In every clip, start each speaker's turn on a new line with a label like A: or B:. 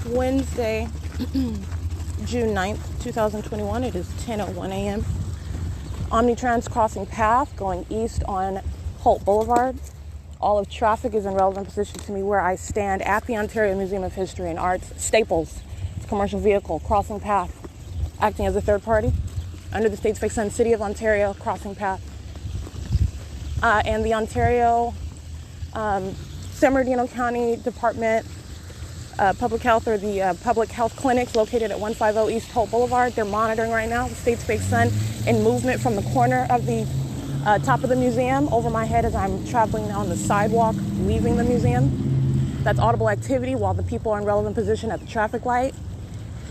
A: Wednesday, June 9th, 2021. It is 10:01 a.m. Omnitrans crossing path going east on Holt Boulevard. All of traffic is in relevant position to me where I stand at the Ontario Museum of History and Arts. Staples, it's a commercial vehicle, crossing path, acting as a third party under the State's FACILITATION City of Ontario crossing path. And the Ontario San Bernardino County Department Public Health, or the public health clinics located at 150 East Holt Boulevard. They're monitoring right now the State's FACILITATION in movement from the corner of the top of the museum over my head as I'm traveling on the sidewalk leaving the museum. That's audible activity while the people are in relevant position at the traffic light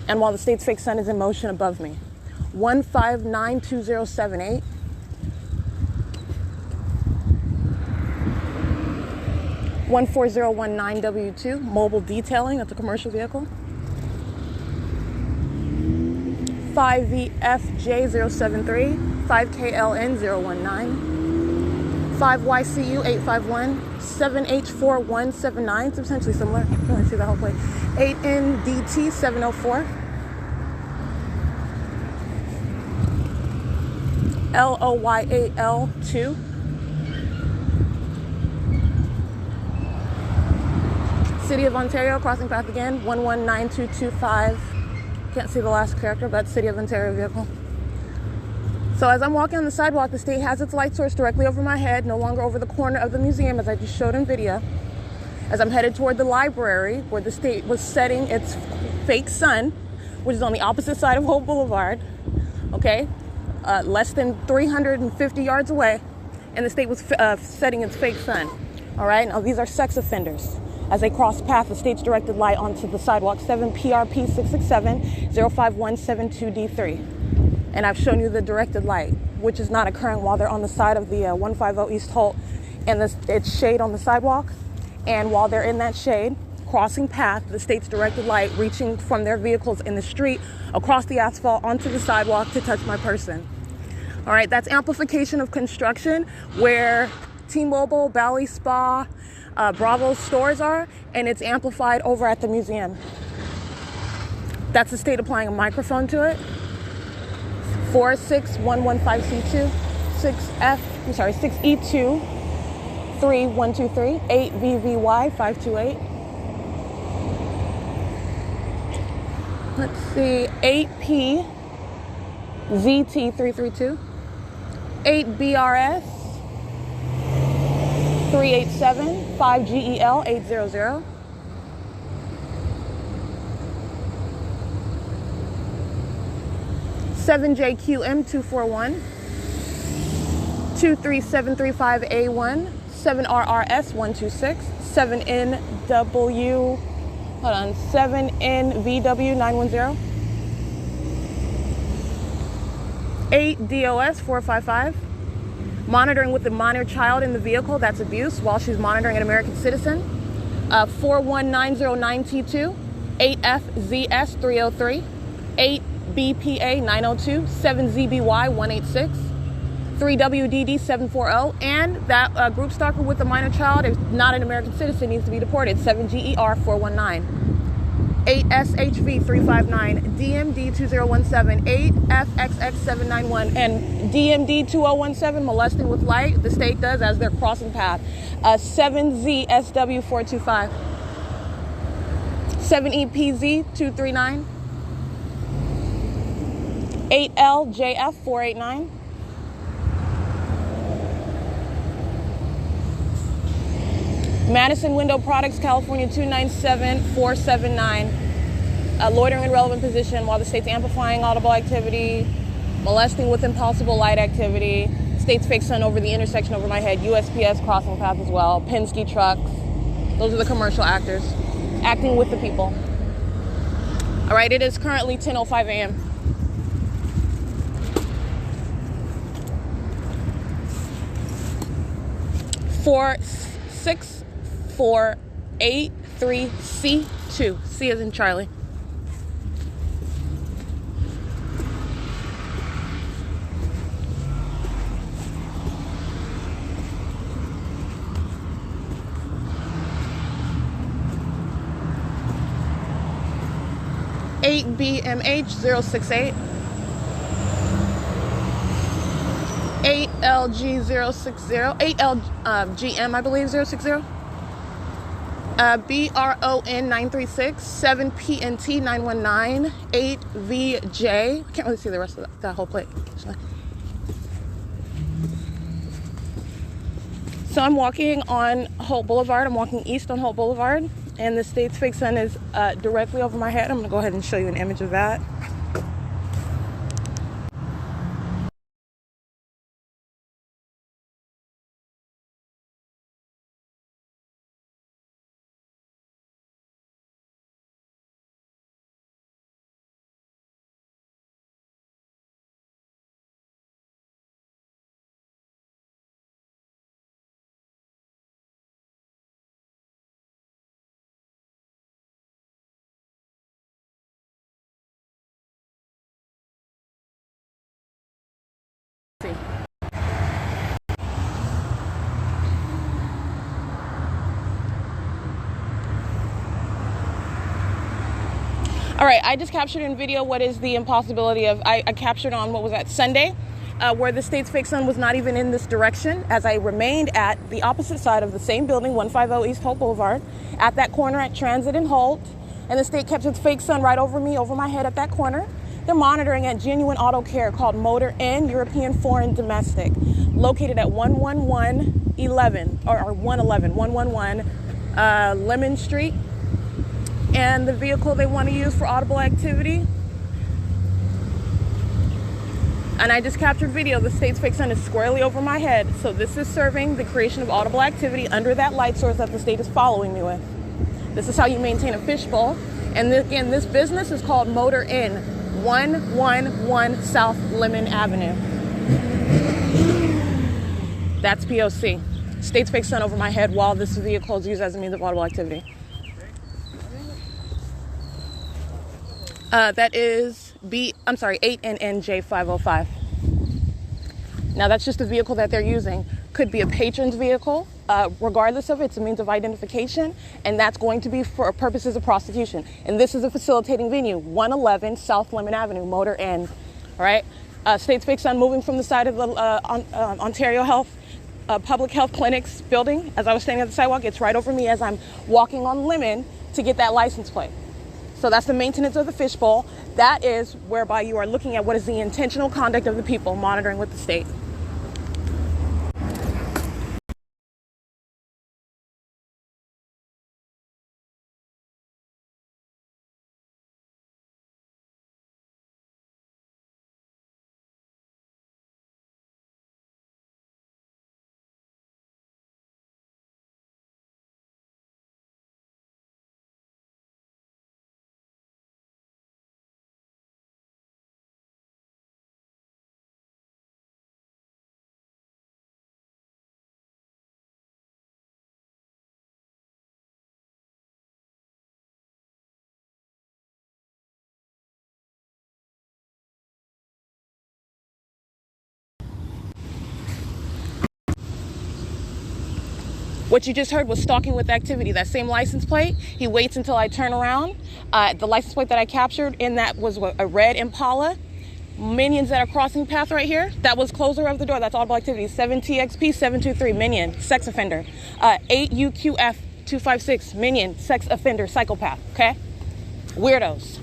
A: and while the State's FACILITATION is in motion above me. 1592078. (14019) mobile detailing. That's a commercial vehicle. 5VFJ073, 5KLN019, 5YCU851, 7H4179. It's essentially similar. I can't really see the whole plate. 8NDT704, LOYAL2. City of Ontario, crossing path again, 119225. Can't see the last character, but City of Ontario vehicle. So as I'm walking on the sidewalk, the state has its light source directly over my head, no longer over the corner of the museum, as I just showed in video. As I'm headed toward the library, where the state was setting its fake sun, which is on the opposite side of Holt Boulevard, okay, less than 350 yards away, and the state was setting its fake sun. All right, now these are sex offenders. As they cross path, the state's directed light onto the sidewalk, 7PRP667-05172D3. And I've shown you the directed light, which is not occurring while they're on the side of the 150 East Holt, and it's shade on the sidewalk. And while they're in that shade, crossing path, the state's directed light reaching from their vehicles in the street across the asphalt onto the sidewalk to touch my person. All right, that's amplification of construction where T-Mobile, Bally Spa, Bravo's stores are, and it's amplified over at the museum. That's the state applying a microphone to it. 46115C2, 6E2, 3123, 8VVY 528. Let's see, 8PZT 332, 8BRS 387, 5GEL 800, 7JQM 241, 23735A1, 7RRS 126, 7NW, 7NVW 910, 8DOS 455. Monitoring with a minor child in the vehicle, that's abuse, while she's monitoring an American citizen. 41909T2, 8FZS 303, 8BPA 902, 7ZBY 186, 3WDD 740, and that group stalker with a minor child, if not an American citizen, needs to be deported, 7GER 419. 8SHV 359, DMD 2017, 8FXX 791, and DMD 2017, molesting with light, the state does as they're crossing path. 7ZSW 425, 7EPZ 239, 8LJF 489, Madison Window Products, California 297479. Loitering in relevant position while the state's amplifying audible activity, molesting with impossible light activity. State's fake sun over the intersection over my head. USPS crossing path as well. Penske trucks. Those are the commercial actors acting with the people. All right, it is currently 10:05 a.m. For 6483C2. C as in Charlie. 8BMH068, 8LG060, 8LGM, I believe, 060, BRON936, 7PNT919, 8VJ. I can't really see the rest of that whole plate. So I'm walking on Holt Boulevard. I'm walking east on Holt Boulevard, and the state's fake sun is directly over my head. I'm going to go ahead and show you an image of that. All right, I just captured in video what is the impossibility of, I captured on, what was that, Sunday, where the state's fake sun was not even in this direction, as I remained at the opposite side of the same building, 150 East Holt Boulevard, at that corner at Transit and Holt, and the state kept its fake sun right over me, over my head at that corner. They're monitoring at Genuine Auto Care called Motor N, European Foreign Domestic, located at 111 Lemon Street. And the vehicle they want to use for audible activity. And I just captured video. The state's fake sun is squarely over my head. So this is serving the creation of audible activity under that light source that the state is following me with. This is how you maintain a fishbowl. And again, this business is called Motor Inn, 111 South Lemon Avenue. That's P.O.C. State's fake sun over my head while this vehicle is used as a means of audible activity. That is 8NNJ505. Now that's just the vehicle that they're using. Could be a patron's vehicle, regardless of it's a means of identification, and that's going to be for purposes of prosecution. And this is a facilitating venue, 111 South Lemon Avenue, Motor Inn. All right. State's fake sun moving from the side of the Ontario Health Public Health Clinic's building. As I was standing at the sidewalk, it's right over me as I'm walking on Lemon to get that license plate. So that's the maintenance of the fishbowl. That is whereby you are looking at what is the intentional conduct of the people, monitoring with the state. What you just heard was stalking with activity. That same license plate, he waits until I turn around. The license plate that I captured in that was a red Impala. Minions that are crossing path right here, that was closer of the door. That's audible activity. 7TXP 723, minion, sex offender. 8UQF 256, minion, sex offender, psychopath, okay? Weirdos.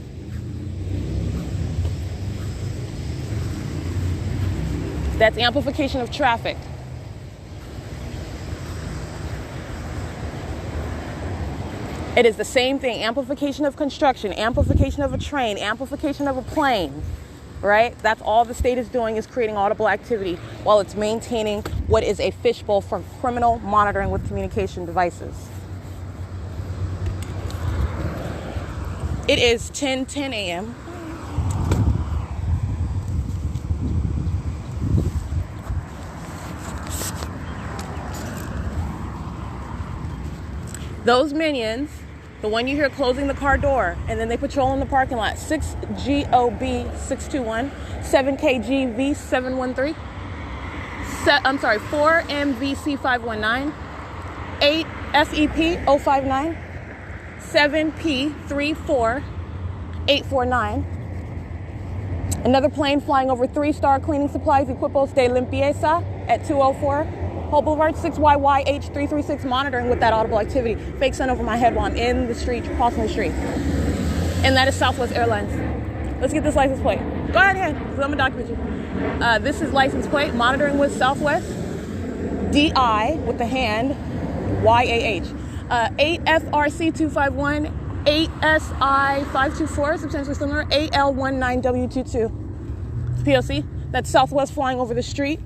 A: That's amplification of traffic. It is the same thing. Amplification of construction, amplification of a train, amplification of a plane, right? That's all the state is doing, is creating audible activity while it's maintaining what is a fishbowl for criminal monitoring with communication devices. It is 10:10 a.m. Those minions, the one you hear closing the car door, and then they patrol in the parking lot, 6GOB621, 7KGV713, 4MVC519, 8SEP059, 7P34, 849. Another plane flying over 3-star cleaning supplies, Equipos de Limpieza at 204 Holt Boulevard, 6YYH336, monitoring with that audible activity. Fake sun over my head while I'm in the street, crossing the street. And that is Southwest Airlines. Let's get this license plate. Go ahead, because I'm going to document you. This is license plate, monitoring with Southwest, DI with the hand, YAH. 8FRC251, 8SI524, substantially similar, AL19W22. P.O.C. That's Southwest flying over the street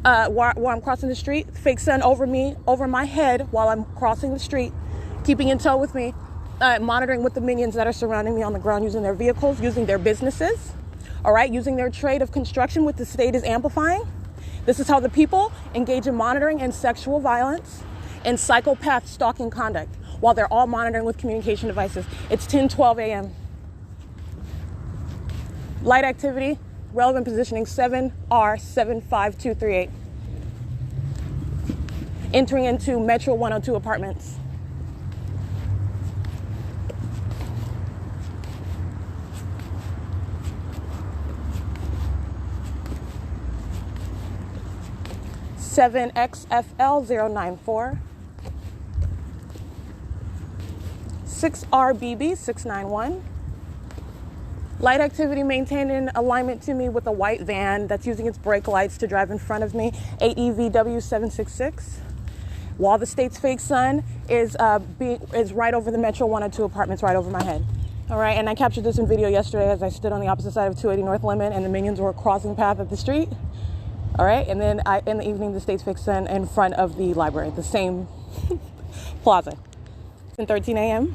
A: while I'm crossing the street. Fake sun over me, over my head while I'm crossing the street, keeping in tow with me, monitoring with the minions that are surrounding me on the ground, using their vehicles, using their businesses, all right, using their trade of construction, which the state is amplifying. This is how the people engage in monitoring and sexual violence and psychopath stalking conduct while they're all monitoring with communication devices. It's 10:12 a.m. Light activity, relevant positioning 7R75238. Entering into Metro 102 apartments. XFL094, 6RBB691. Light activity maintained in alignment to me with a white van that's using its brake lights to drive in front of me, 8EVW766. While the state's fake sun is right over the Metro 102 apartments, right over my head. All right, and I captured this in video yesterday as I stood on the opposite side of 280 North Lemon and the minions were crossing path at the street. All right, and then in the evening, the state's fake sun in front of the library, the same plaza. It's 10:13 a.m.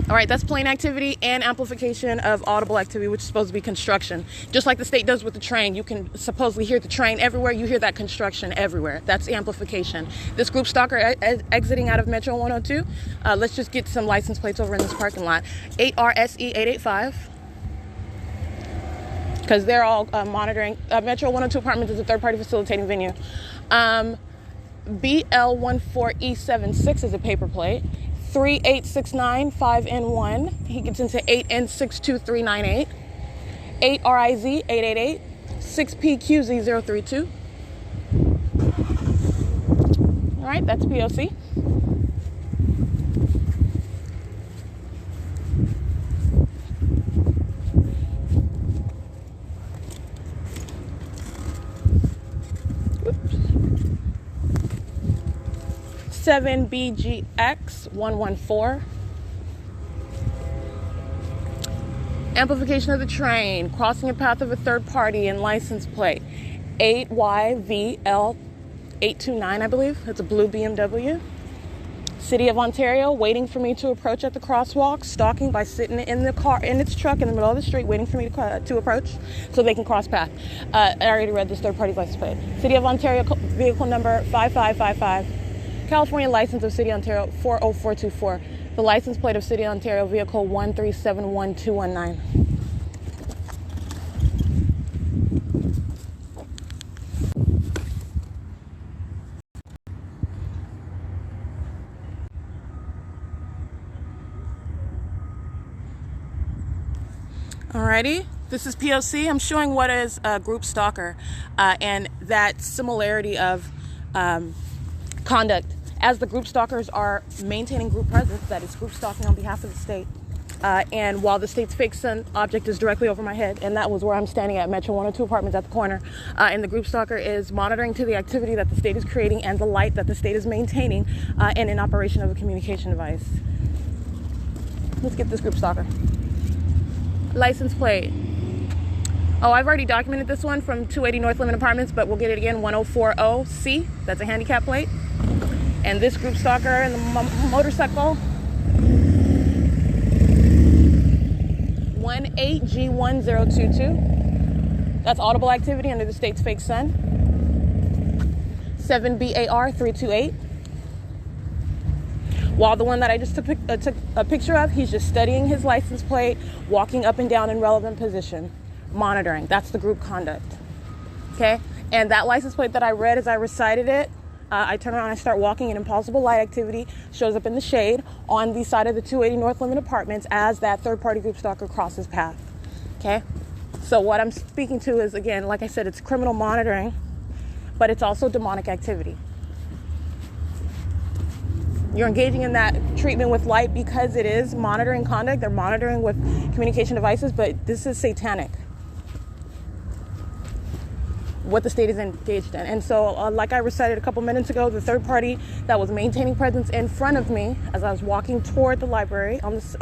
A: All right, that's plane activity and amplification of audible activity, which is supposed to be construction. Just like the state does with the train, you can supposedly hear the train everywhere. You hear that construction everywhere. That's amplification. This group stalker exiting out of Metro 102. Let's just get some license plates over in this parking lot. 8RSE885. Because they're all monitoring. Metro 102 Apartments is a third-party facilitating venue. BL14E76 is a paper plate. 38695N1. He gets into 8N62398. 8RIZ888. 6PQZ032. All right, that's P.O.C. Oops. 7BGX114. Amplification of the train, crossing a path of a third party and license plate. 8YVL829, I believe. It's a blue BMW. City of Ontario, waiting for me to approach at the crosswalk. Stalking by sitting in the car, in its truck in the middle of the street, waiting for me to approach so they can cross path. I already read this third party license plate. City of Ontario, vehicle number 5555. California license of City of Ontario 40424. The license plate of City of Ontario, vehicle 1371219. Alrighty, this is P.O.C. I'm showing what is a group stalker and that similarity of conduct. As the group stalkers are maintaining group presence, that is group stalking on behalf of the state. And while the state's fake sun object is directly over my head, and that was where I'm standing at Metro 102 Apartments at the corner, and the group stalker is monitoring to the activity that the state is creating and the light that the state is maintaining and in operation of a communication device. Let's get this group stalker. License plate. Oh, I've already documented this one from 280 North Lemon Apartments, but we'll get it again, 1040C. That's a handicap plate. And this group stalker and the motorcycle, 18G1022. That's audible activity under the state's fake sun. 7BAR328. While the one that I just took a picture of, he's just studying his license plate, walking up and down in relevant position, monitoring. That's the group conduct. Okay? And that license plate that I read as I recited it, I turn around and I start walking, and impossible light activity shows up in the shade on the side of the 280 North Lemon Apartments as that third-party group stalker crosses path. Okay? So what I'm speaking to is, again, like I said, it's criminal monitoring, but it's also demonic activity. You're engaging in that treatment with light because it is monitoring conduct. They're monitoring with communication devices, but this is satanic, what the state is engaged in. And so, like I recited a couple minutes ago, the third party that was maintaining presence in front of me as I was walking toward the library, on this,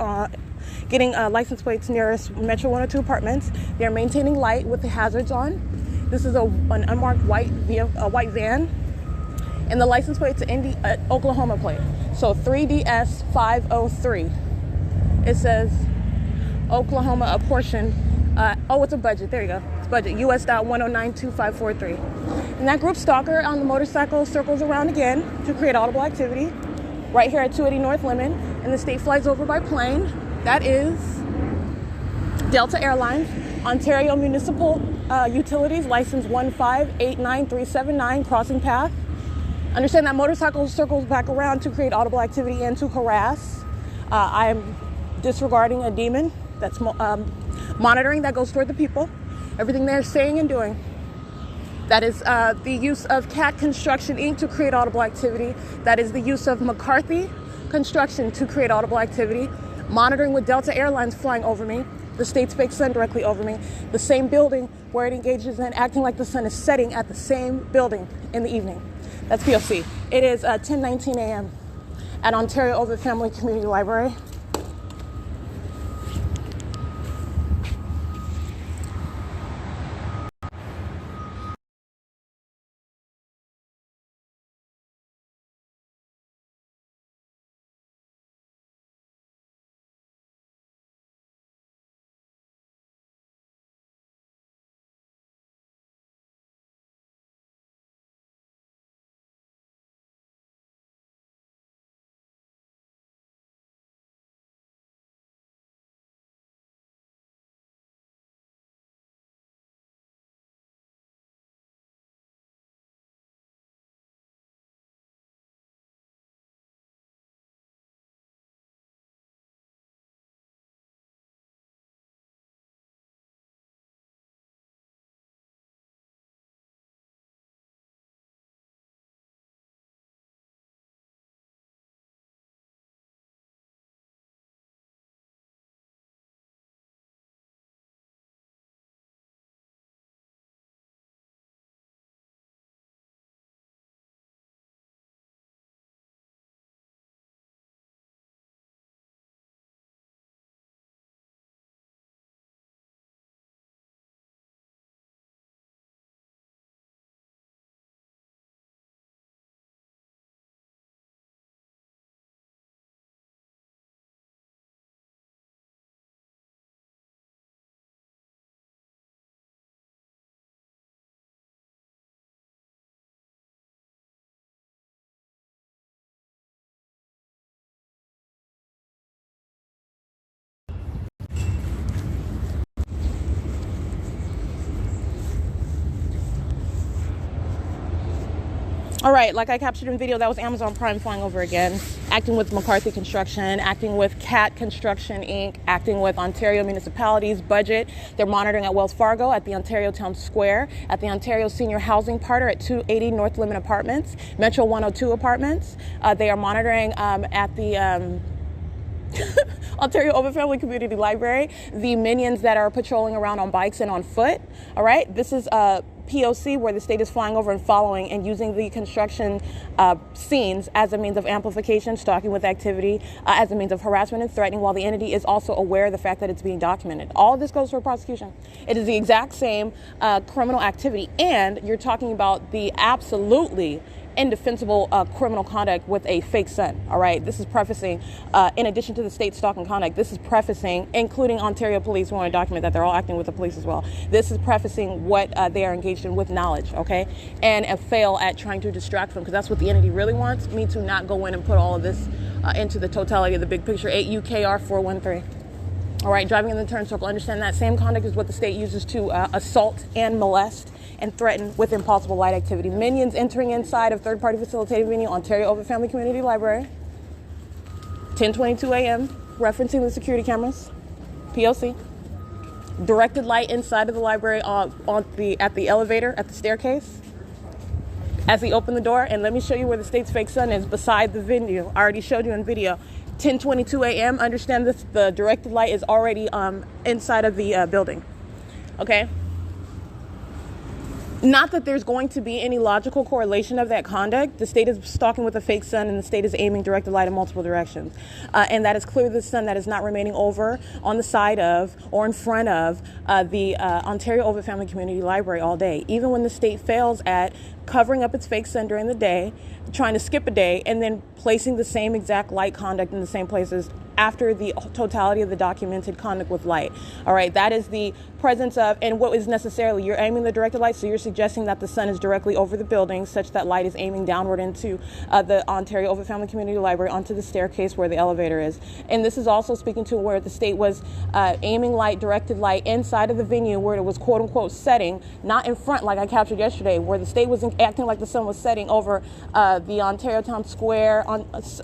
A: getting license plates nearest Metro 102 Apartments, they're maintaining light with the hazards on. This is an unmarked white van. And the license plate's an Oklahoma plate. So 3DS503. It says Oklahoma, a portion. It's a budget. There you go. It's budget. U.S.1092543. And that group stalker on the motorcycle circles around again to create audible activity. Right here at 280 North Lemon. And the state flies over by plane. That is Delta Airlines. Ontario Municipal Utilities, license 1589379, crossing path. Understand that motorcycle circles back around to create audible activity and to harass. I'm disregarding a demon that's monitoring that goes toward the people. Everything they're saying and doing. That is the use of CAT Construction Inc. to create audible activity. That is the use of McCarthy Construction to create audible activity. Monitoring with Delta Airlines flying over me. The state's fake sun directly over me. The same building where it engages in acting like the sun is setting at the same building in the evening. That's P.O.C. It is 10:19 a.m. at Ontario OVITT Family Community Library. All right, like I captured in video, that was Amazon Prime flying over again, acting with McCarthy Construction, acting with CAT Construction Inc., acting with Ontario Municipalities Budget. They're monitoring at Wells Fargo, at the Ontario Town Square, at the Ontario Senior Housing Partner at 280 North Limit Apartments, Metro 102 Apartments. They are monitoring at the Ontario OVITT Family Community Library, the minions that are patrolling around on bikes and on foot. All right, this is P.O.C, where the state is flying over and following and using the construction scenes as a means of amplification, stalking with activity, as a means of harassment and threatening, while the entity is also aware of the fact that it's being documented. All of this goes for prosecution. It is the exact same criminal activity, and you're talking about the absolutely indefensible criminal conduct with a fake son. All right, this is prefacing, in addition to the state stalking conduct, this is prefacing, including Ontario police who want to document that they're all acting with the police as well. This is prefacing what they are engaged in with knowledge, okay, and a fail at trying to distract from, because that's what the entity really wants me to not go in and put all of this into the totality of the big picture. 8 UKR 413. All right, driving in the turn circle. Understand that same conduct is what the state uses to assault and molest and threaten with impossible light activity. Minions entering inside of third-party facilitated venue, Ontario OVITT Family Community Library, 10:22 a.m., referencing the security cameras, P.O.C. Directed light inside of the library at the elevator, at the staircase, as he opened the door. And let me show you where the state's fake sun is, beside the venue. I already showed you in video. 10:22 a.m., understand this, the directed light is already inside of the building, okay? Not that there's going to be any logical correlation of that conduct. The state is stalking with a fake sun, and the state is aiming directed light in multiple directions. And that is clearly the sun that is not remaining over on the side of or in front of the Ontario OVITT Family Community Library all day. Even when the state fails at covering up its fake sun during the day, trying to skip a day, and then placing the same exact light conduct in the same places after the totality of the documented conduct with light. All right, that is the presence of, and what is necessarily, you're aiming the directed light, so you're suggesting that the sun is directly over the building such that light is aiming downward into the Ontario OVITT Family Community Library onto the staircase where the elevator is. And this is also speaking to where the state was aiming light, directed light inside of the venue where it was quote unquote setting, not in front like I captured yesterday, where the state was acting like the sun was setting over the Ontario Town Square,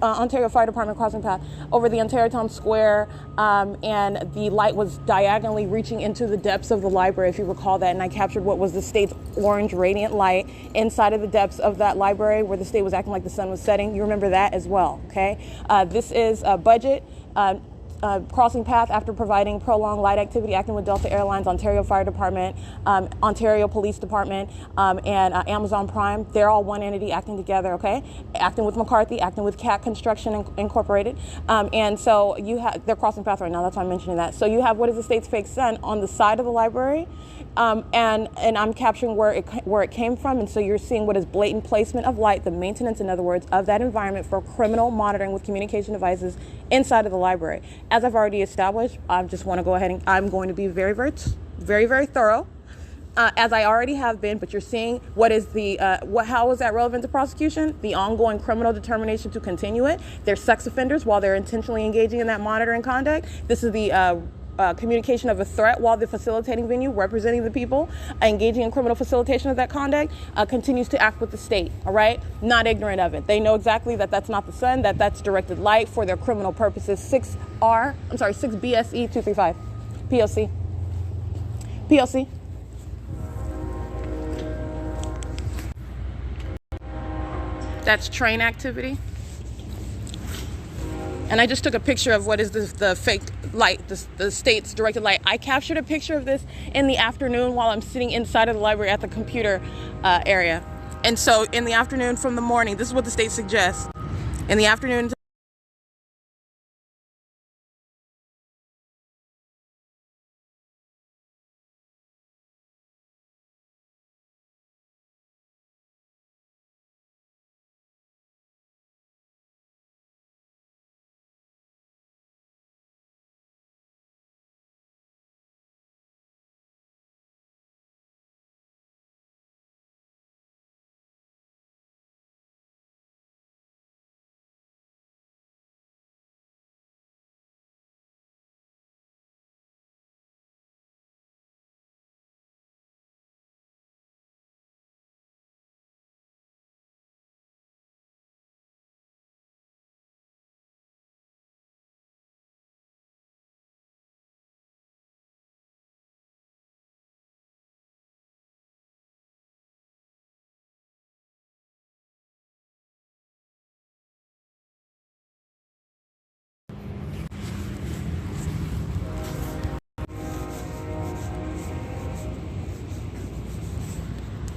A: Ontario Fire Department crossing path, over the Ontario Town Square, and the light was diagonally reaching into the depths of the library, if you recall that. And I captured what was the state's orange radiant light inside of the depths of that library where the state was acting like the sun was setting. You remember that as well, okay? This is a budget. Crossing path after providing prolonged light activity, acting with Delta Airlines, Ontario Fire Department, Ontario Police Department, and Amazon Prime. They're all one entity acting together, okay? Acting with McCarthy, acting with CAT Construction Incorporated. And so you have, they're crossing path right now, that's why I'm mentioning that. So you have what is the state's fake sun on the side of the library, and I'm capturing where it came from. And so you're seeing what is blatant placement of light, the maintenance, in other words, of that environment for criminal monitoring with communication devices inside of the library. As I've already established, I just want to go ahead and I'm going to be very, very thorough, as I already have been. But you're seeing what is the how is that relevant to prosecution? The ongoing criminal determination to continue it. They're sex offenders while they're intentionally engaging in that monitoring conduct. This is the communication of a threat while the facilitating venue, representing the people, engaging in criminal facilitation of that conduct, continues to act with the state, all right? Not ignorant of it. They know exactly that that's not the sun, that that's directed light for their criminal purposes. 6 BSE 235, P.O.C. P.O.C. That's train activity. And I just took a picture of what is the fake light, the state's directed light. I captured a picture of this in the afternoon while I'm sitting inside of the library at the computer area. And so in the afternoon from the morning, this is what the state suggests. In the afternoon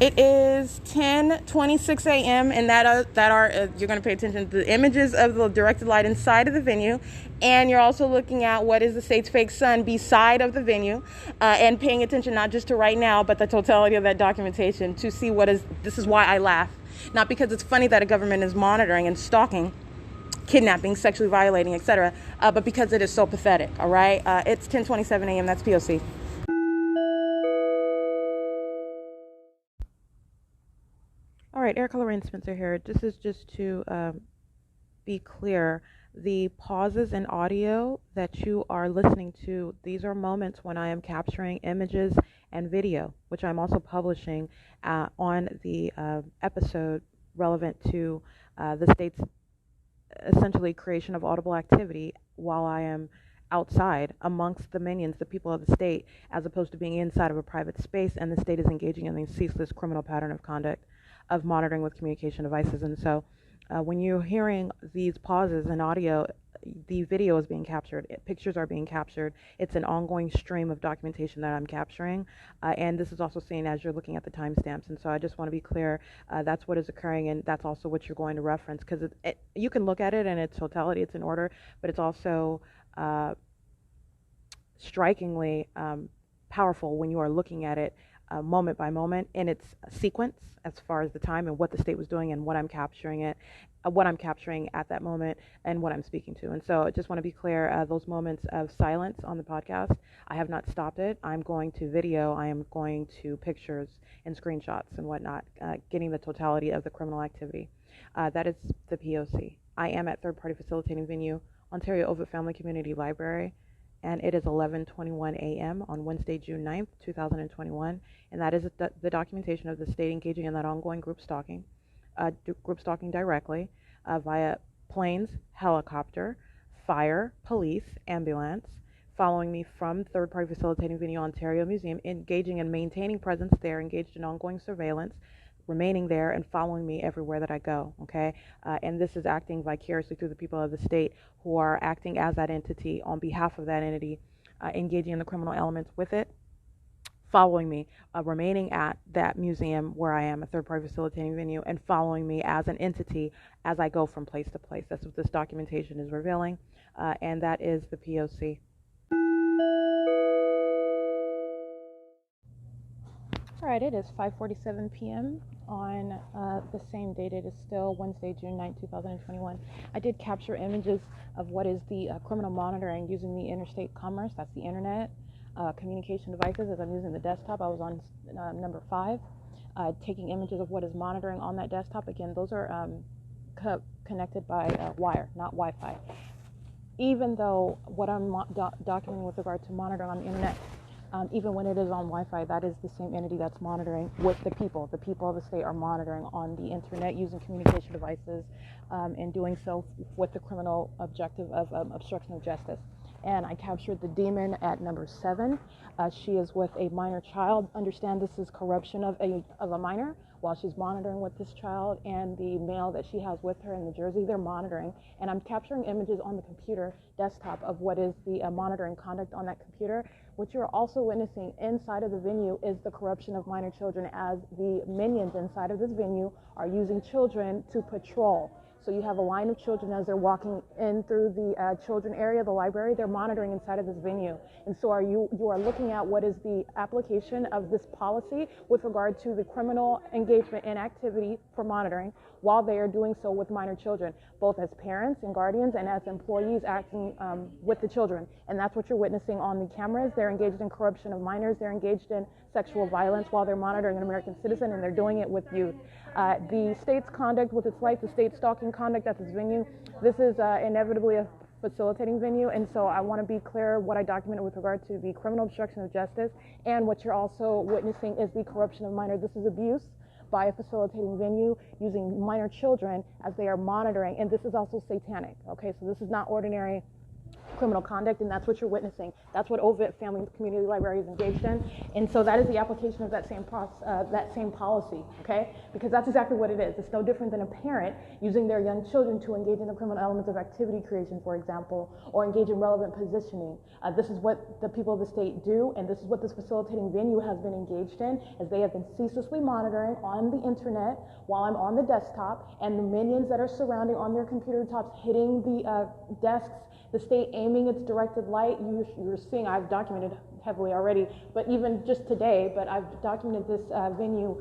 A: It is 10:26 a.m. and you're going to pay attention to the images of the directed light inside of the venue, and you're also looking at what is the state's fake sun beside of the venue, and paying attention not just to right now, but the totality of that documentation to see this is why I laugh. Not because it's funny that a government is monitoring and stalking, kidnapping, sexually violating, etc., but because it is so pathetic, all right? It's 10:27 a.m. That's P.O.C. All right, Erica Lorraine Spencer here. This is just to be clear. The pauses in audio that you are listening to, these are moments when I am capturing images and video, which I'm also publishing on the episode relevant to the state's essentially creation of audible activity while I am outside amongst the minions, the people of the state, as opposed to being inside of a private space, and the state is engaging in a ceaseless criminal pattern of conduct of monitoring with communication devices. And so when you're hearing these pauses in audio, the video is being captured, pictures are being captured. It's an ongoing stream of documentation that I'm capturing, and this is also seen as you're looking at the timestamps. And so I just want to be clear, that's what is occurring, and that's also what you're going to reference, because you can look at it in its totality, it's in order, but it's also strikingly powerful when you are looking at it moment by moment in its sequence as far as the time and what the state was doing and what I'm capturing at that moment and what I'm speaking to. And so I just want to be clear, those moments of silence on the podcast, I have not stopped it. I'm going to video, I am going to pictures and screenshots and whatnot, getting the totality of the criminal activity. That is the P.O.C. I am at third-party facilitating venue, Ontario OVITT Family Community Library, and it is 11:21 a.m. on Wednesday, June 9th, 2021, and that is the documentation of the state engaging in that ongoing group stalking directly via planes, helicopter, fire, police, ambulance, following me from third-party facilitating venue Ontario Museum, engaging and maintaining presence there, engaged in ongoing surveillance, remaining there and following me everywhere that I go, okay? And this is acting vicariously through the people of the state who are acting as that entity on behalf of that entity, engaging in the criminal elements with it, following me, remaining at that museum where I am, a third-party facilitating venue, and following me as an entity as I go from place to place. That's what this documentation is revealing, and that is the P.O.C. All right, it is 5:47 p.m. on the same date. It is still Wednesday, June 9, 2021. I did capture images of what is the criminal monitoring using the interstate commerce, that's the internet, communication devices. As I'm using the desktop, I was on number 5, taking images of what is monitoring on that desktop. Again, those are connected by wire, not Wi-Fi. Even though what I'm documenting with regard to monitoring on the internet, even when it is on Wi-Fi, that is the same entity that's monitoring with the people. The people of the state are monitoring on the internet using communication devices, and doing so with the criminal objective of obstruction of justice. And I captured the demon at number 7. She is with a minor child. Understand this is corruption of a minor while she's monitoring with this child, and the male that she has with her in New Jersey, they're monitoring. And I'm capturing images on the computer desktop of what is the monitoring conduct on that computer. What you're also witnessing inside of the venue is the corruption of minor children, as the minions inside of this venue are using children to patrol. So you have a line of children as they're walking in through the children area, the library, they're monitoring inside of this venue. And so you are looking at what is the application of this policy with regard to the criminal engagement and activity for monitoring while they are doing so with minor children, both as parents and guardians and as employees acting with the children. And that's what you're witnessing on the cameras. They're engaged in corruption of minors. They're engaged in sexual violence while they're monitoring an American citizen, and they're doing it with youth. The state's conduct with its life, the state stalking conduct at this venue, this is inevitably a facilitating venue, and so I want to be clear what I documented with regard to the criminal obstruction of justice, and what you're also witnessing is the corruption of minors. This is abuse by a facilitating venue using minor children as they are monitoring, and this is also satanic, okay? So this is not ordinary criminal conduct, and that's what you're witnessing. That's what OVITT Family Community Library is engaged in, and so that is the application of that same policy, okay? Because that's exactly what it is. It's no different than a parent using their young children to engage in the criminal elements of activity creation, for example, or engage in relevant positioning. This is what the people of the state do, and this is what this facilitating venue has been engaged in, as they have been ceaselessly monitoring on the internet while I'm on the desktop, and the minions that are surrounding on their computer tops hitting the desks, the state aiming its directed light. You're seeing, I've documented heavily already, but even just today, but I've documented this venue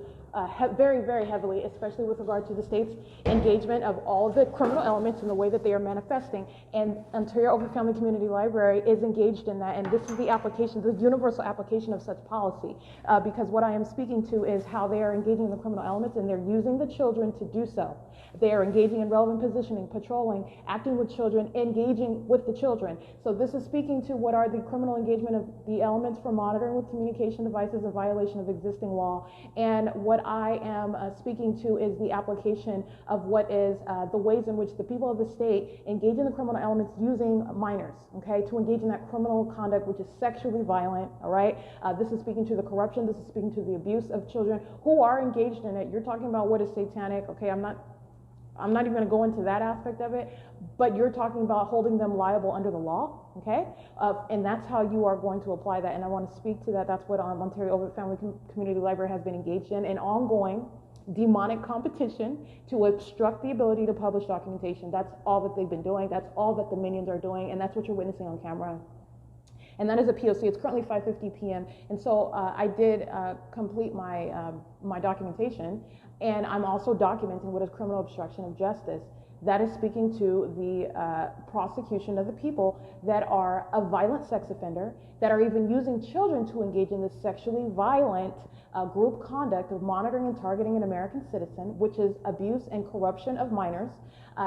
A: very, very heavily, especially with regard to the state's engagement of all of the criminal elements in the way that they are manifesting. And Ontario OVITT Family Community Library is engaged in that, and this is the application, the universal application of such policy, because what I am speaking to is how they are engaging in the criminal elements, and they're using the children to do so. They are engaging in relevant positioning, patrolling, acting with children, engaging with the children. So this is speaking to what are the criminal engagement of the elements for monitoring with communication devices in violation of existing law. And what I am speaking to is the application of what is the ways in which the people of the state engage in the criminal elements using minors, okay, to engage in that criminal conduct which is sexually violent, all right? This is speaking to the corruption, this is speaking to the abuse of children who are engaged in it. You're talking about what is satanic, okay, I'm not even going to go into that aspect of it, but you're talking about holding them liable under the law, okay? And that's how you are going to apply that, and I want to speak to that. That's what Ontario OVITT Family Community Library has been engaged in, an ongoing demonic competition to obstruct the ability to publish documentation. That's all that they've been doing. That's all that the minions are doing, and that's what you're witnessing on camera. And that is a P.O.C. It's currently 5:50 p.m. And so I did complete my documentation, and I'm also documenting what is criminal obstruction of justice. That is speaking to the prosecution of the people that are a violent sex offender, that are even using children to engage in this sexually violent group conduct of monitoring and targeting an American citizen, which is abuse and corruption of minors.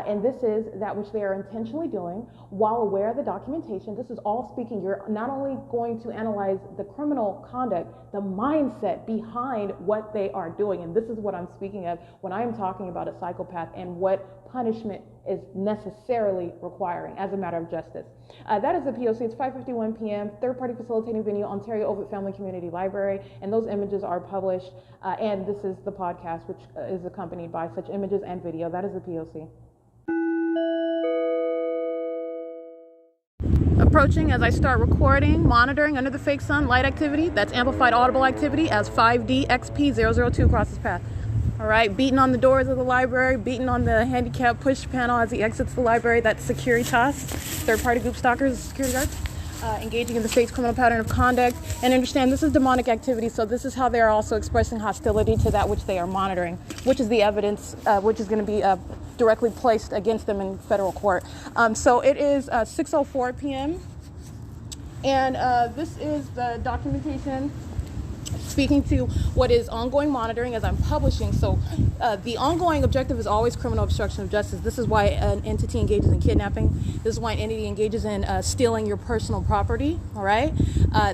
A: And this is that which they are intentionally doing while aware of the documentation. This is all speaking. You're not only going to analyze the criminal conduct, the mindset behind what they are doing. And this is what I'm speaking of when I'm talking about a psychopath and what punishment is necessarily requiring as a matter of justice. That is the P.O.C. It's 5:51 p.m. Third-party facilitating venue, Ontario OVITT Family Community Library, and those images are published. And this is the podcast, which is accompanied by such images and video. That is the P.O.C. Approaching as I start recording, monitoring under the fake sun, light activity, that's amplified audible activity as 5DXP002 crosses path. All right, beating on the doors of the library, beating on the handicap push panel as he exits the library, that's Securitas, third-party group stalkers, security guards, engaging in the state's criminal pattern of conduct. And understand this is demonic activity, so this is how they are also expressing hostility to that which they are monitoring, which is the evidence which is going to be directly placed against them in federal court. So it is 6:04 p.m. and this is the documentation speaking to what is ongoing monitoring as I'm publishing. So the ongoing objective is always criminal obstruction of justice. This is why an entity engages in kidnapping. This is why an entity engages in stealing your personal property, all right?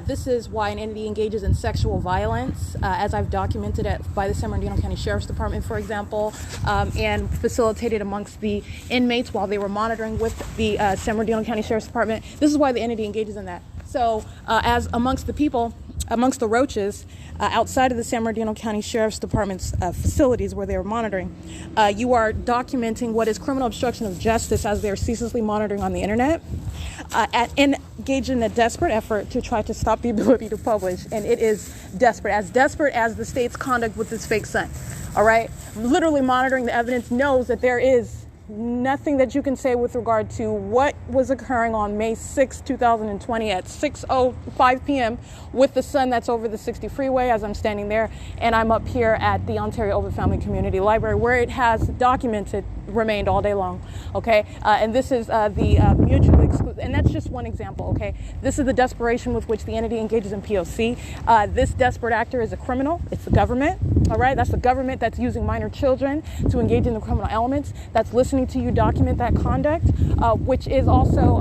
A: This is why an entity engages in sexual violence, as I've documented by the San Bernardino County Sheriff's Department, for example, and facilitated amongst the inmates while they were monitoring with the San Bernardino County Sheriff's Department. This is why the entity engages in that. So as amongst the people, amongst the roaches outside of the San Bernardino County Sheriff's Department's facilities where they were monitoring, you are documenting what is criminal obstruction of justice as they're ceaselessly monitoring on the internet, engaged in a desperate effort to try to stop the ability to publish. And it is desperate as the state's conduct with this fake sun. All right, literally monitoring the evidence, knows that there is nothing that you can say with regard to what was occurring on May 6, 2020 at 6:05 p.m. with the sun that's over the 60 freeway as I'm standing there, and I'm up here at the Ontario OVITT Family Community Library where it has documented remained all day long, okay? And this is the mutually exclusive, and that's just one example, okay? This is the desperation with which the entity engages in P.O.C. This desperate actor is a criminal. It's the government, all right? That's the government that's using minor children to engage in the criminal elements, that's listening to you document that conduct, which is also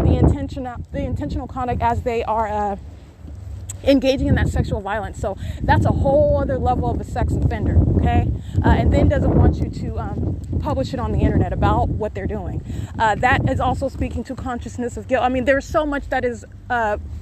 A: the intentional conduct as they are engaging in that sexual violence. So that's a whole other level of a sex offender, okay? And then doesn't want you to publish it on the internet about what they're doing. That is also speaking to consciousness of guilt. I mean, there's so much that is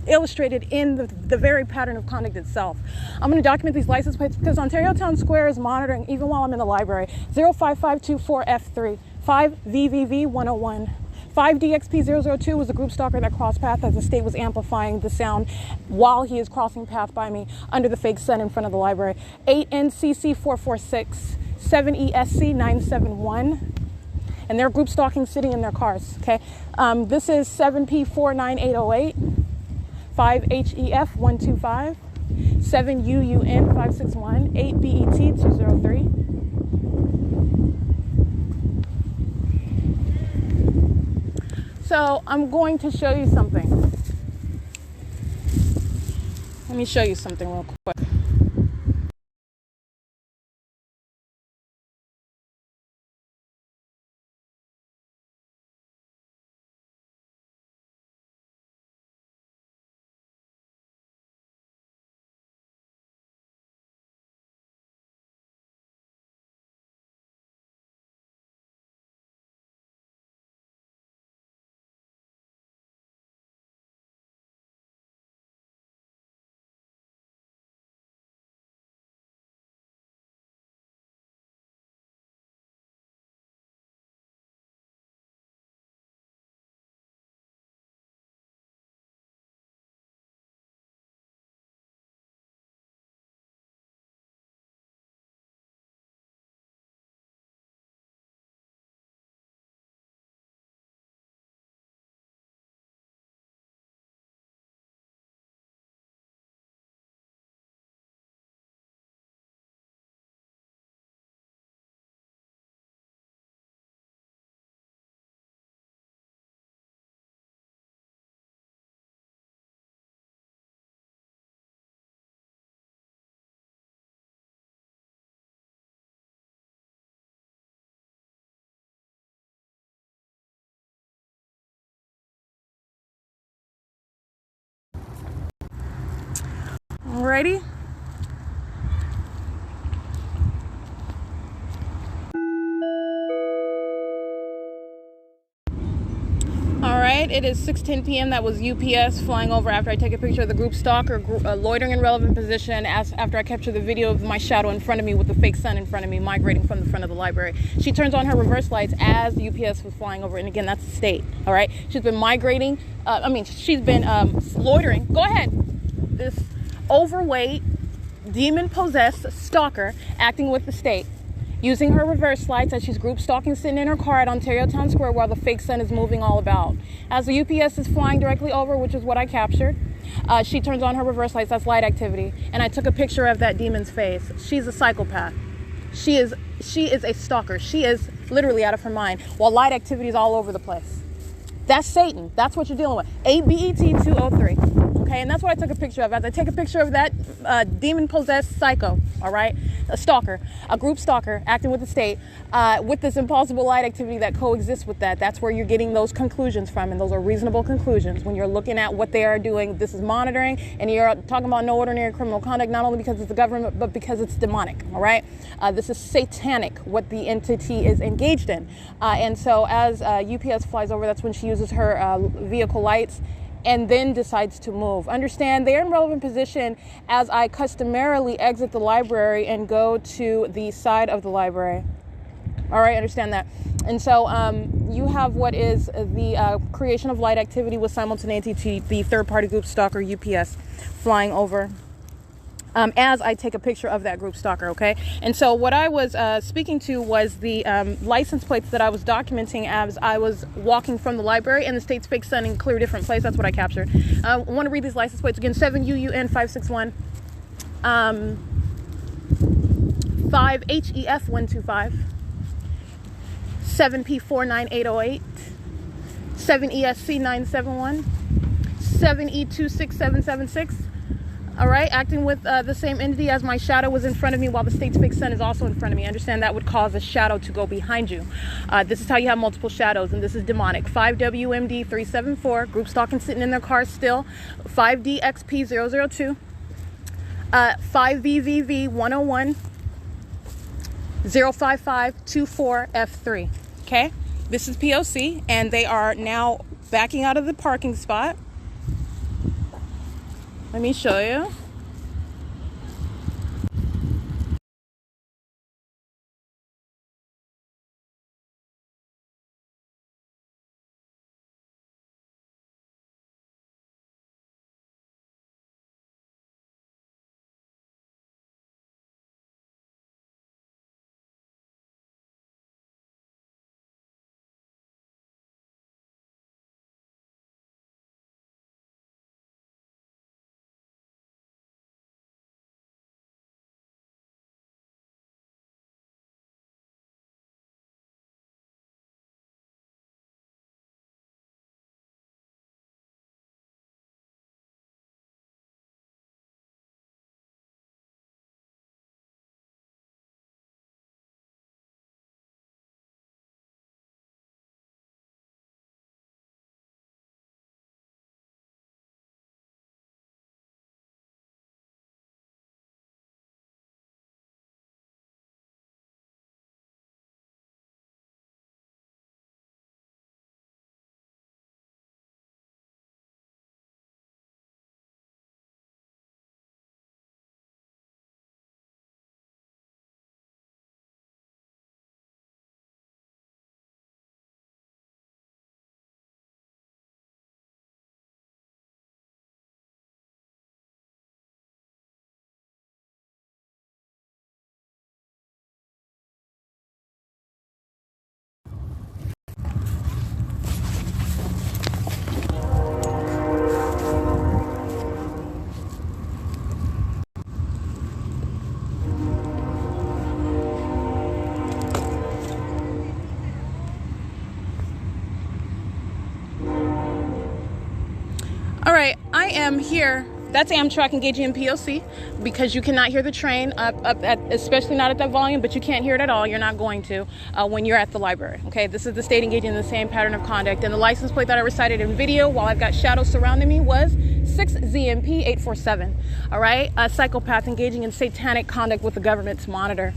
A: illustrated in the very pattern of conduct itself. I'm going to document these license plates because Ontario Town Square is monitoring even while I'm in the library. 05524F3, 5VVV101. 5DXP002 was a group stalker that crossed path as the state was amplifying the sound while he is crossing path by me under the fake sun in front of the library. 8NCC446, 7ESC971. And they're group stalking sitting in their cars, okay? This is 7P49808, 5HEF125, 7UUN561, 8BET203. So I'm going to show you something. Let me show you something real quick. Alrighty. Alright, it is 6:10 p.m. That was UPS flying over after I take a picture of the group stalker loitering in relevant position after I capture the video of my shadow in front of me with the fake sun in front of me migrating from the front of the library. She turns on her reverse lights as the UPS was flying over, and again, that's the state. Alright, she's been migrating, she's been loitering. Go ahead. This overweight, demon-possessed stalker acting with the state, using her reverse lights as she's group stalking sitting in her car at Ontario Town Square while the fake sun is moving all about. As the UPS is flying directly over, which is what I captured, she turns on her reverse lights. That's light activity. And I took a picture of that demon's face. She's a psychopath. She is a stalker. She is literally out of her mind while light activity is all over the place. That's Satan. That's what you're dealing with. ABET203. Okay, and that's what I took a picture of. As I take a picture of that demon-possessed psycho, all right, a stalker, a group stalker acting with the state, with this impossible light activity that coexists with that. That's where you're getting those conclusions from, and those are reasonable conclusions when you're looking at what they are doing. This is monitoring, and you're talking about no ordinary criminal conduct, not only because it's the government, but because it's demonic, all right? This is satanic, what the entity is engaged in. And so as UPS flies over, that's when she uses her vehicle lights and then decides to move. Understand, they're in relevant position as I customarily exit the library and go to the side of the library. All right, understand that. And so you have what is the creation of light activity with simultaneity to the third-party group stalker UPS flying over as I take a picture of that group stalker, okay? And so what I was speaking to was the license plates that I was documenting as I was walking from the library and the state's fake sun in a clear different place. That's what I captured. I want to read these license plates again. 7UUN561, 5HEF125, 7P49808, 7ESC971, 7E26776. All right, acting with the same entity as my shadow was in front of me while the state's fake sun is also in front of me. Understand that would cause a shadow to go behind you. This is how you have multiple shadows, and this is demonic. 5WMD374, group stalking sitting in their cars still. 5DXP002, 5VVV 101 05524F3. Okay, this is P.O.C. and they are now backing out of the parking spot. Let me show you. All right, I am here. That's Amtrak engaging in P.O.C. because you cannot hear the train especially not at that volume, but you can't hear it at all. You're not going to when you're at the library. Okay, this is the state engaging in the same pattern of conduct. And the license plate that I recited in video while I've got shadows surrounding me was 6ZMP847. All right, a psychopath engaging in satanic conduct with the government's monitor.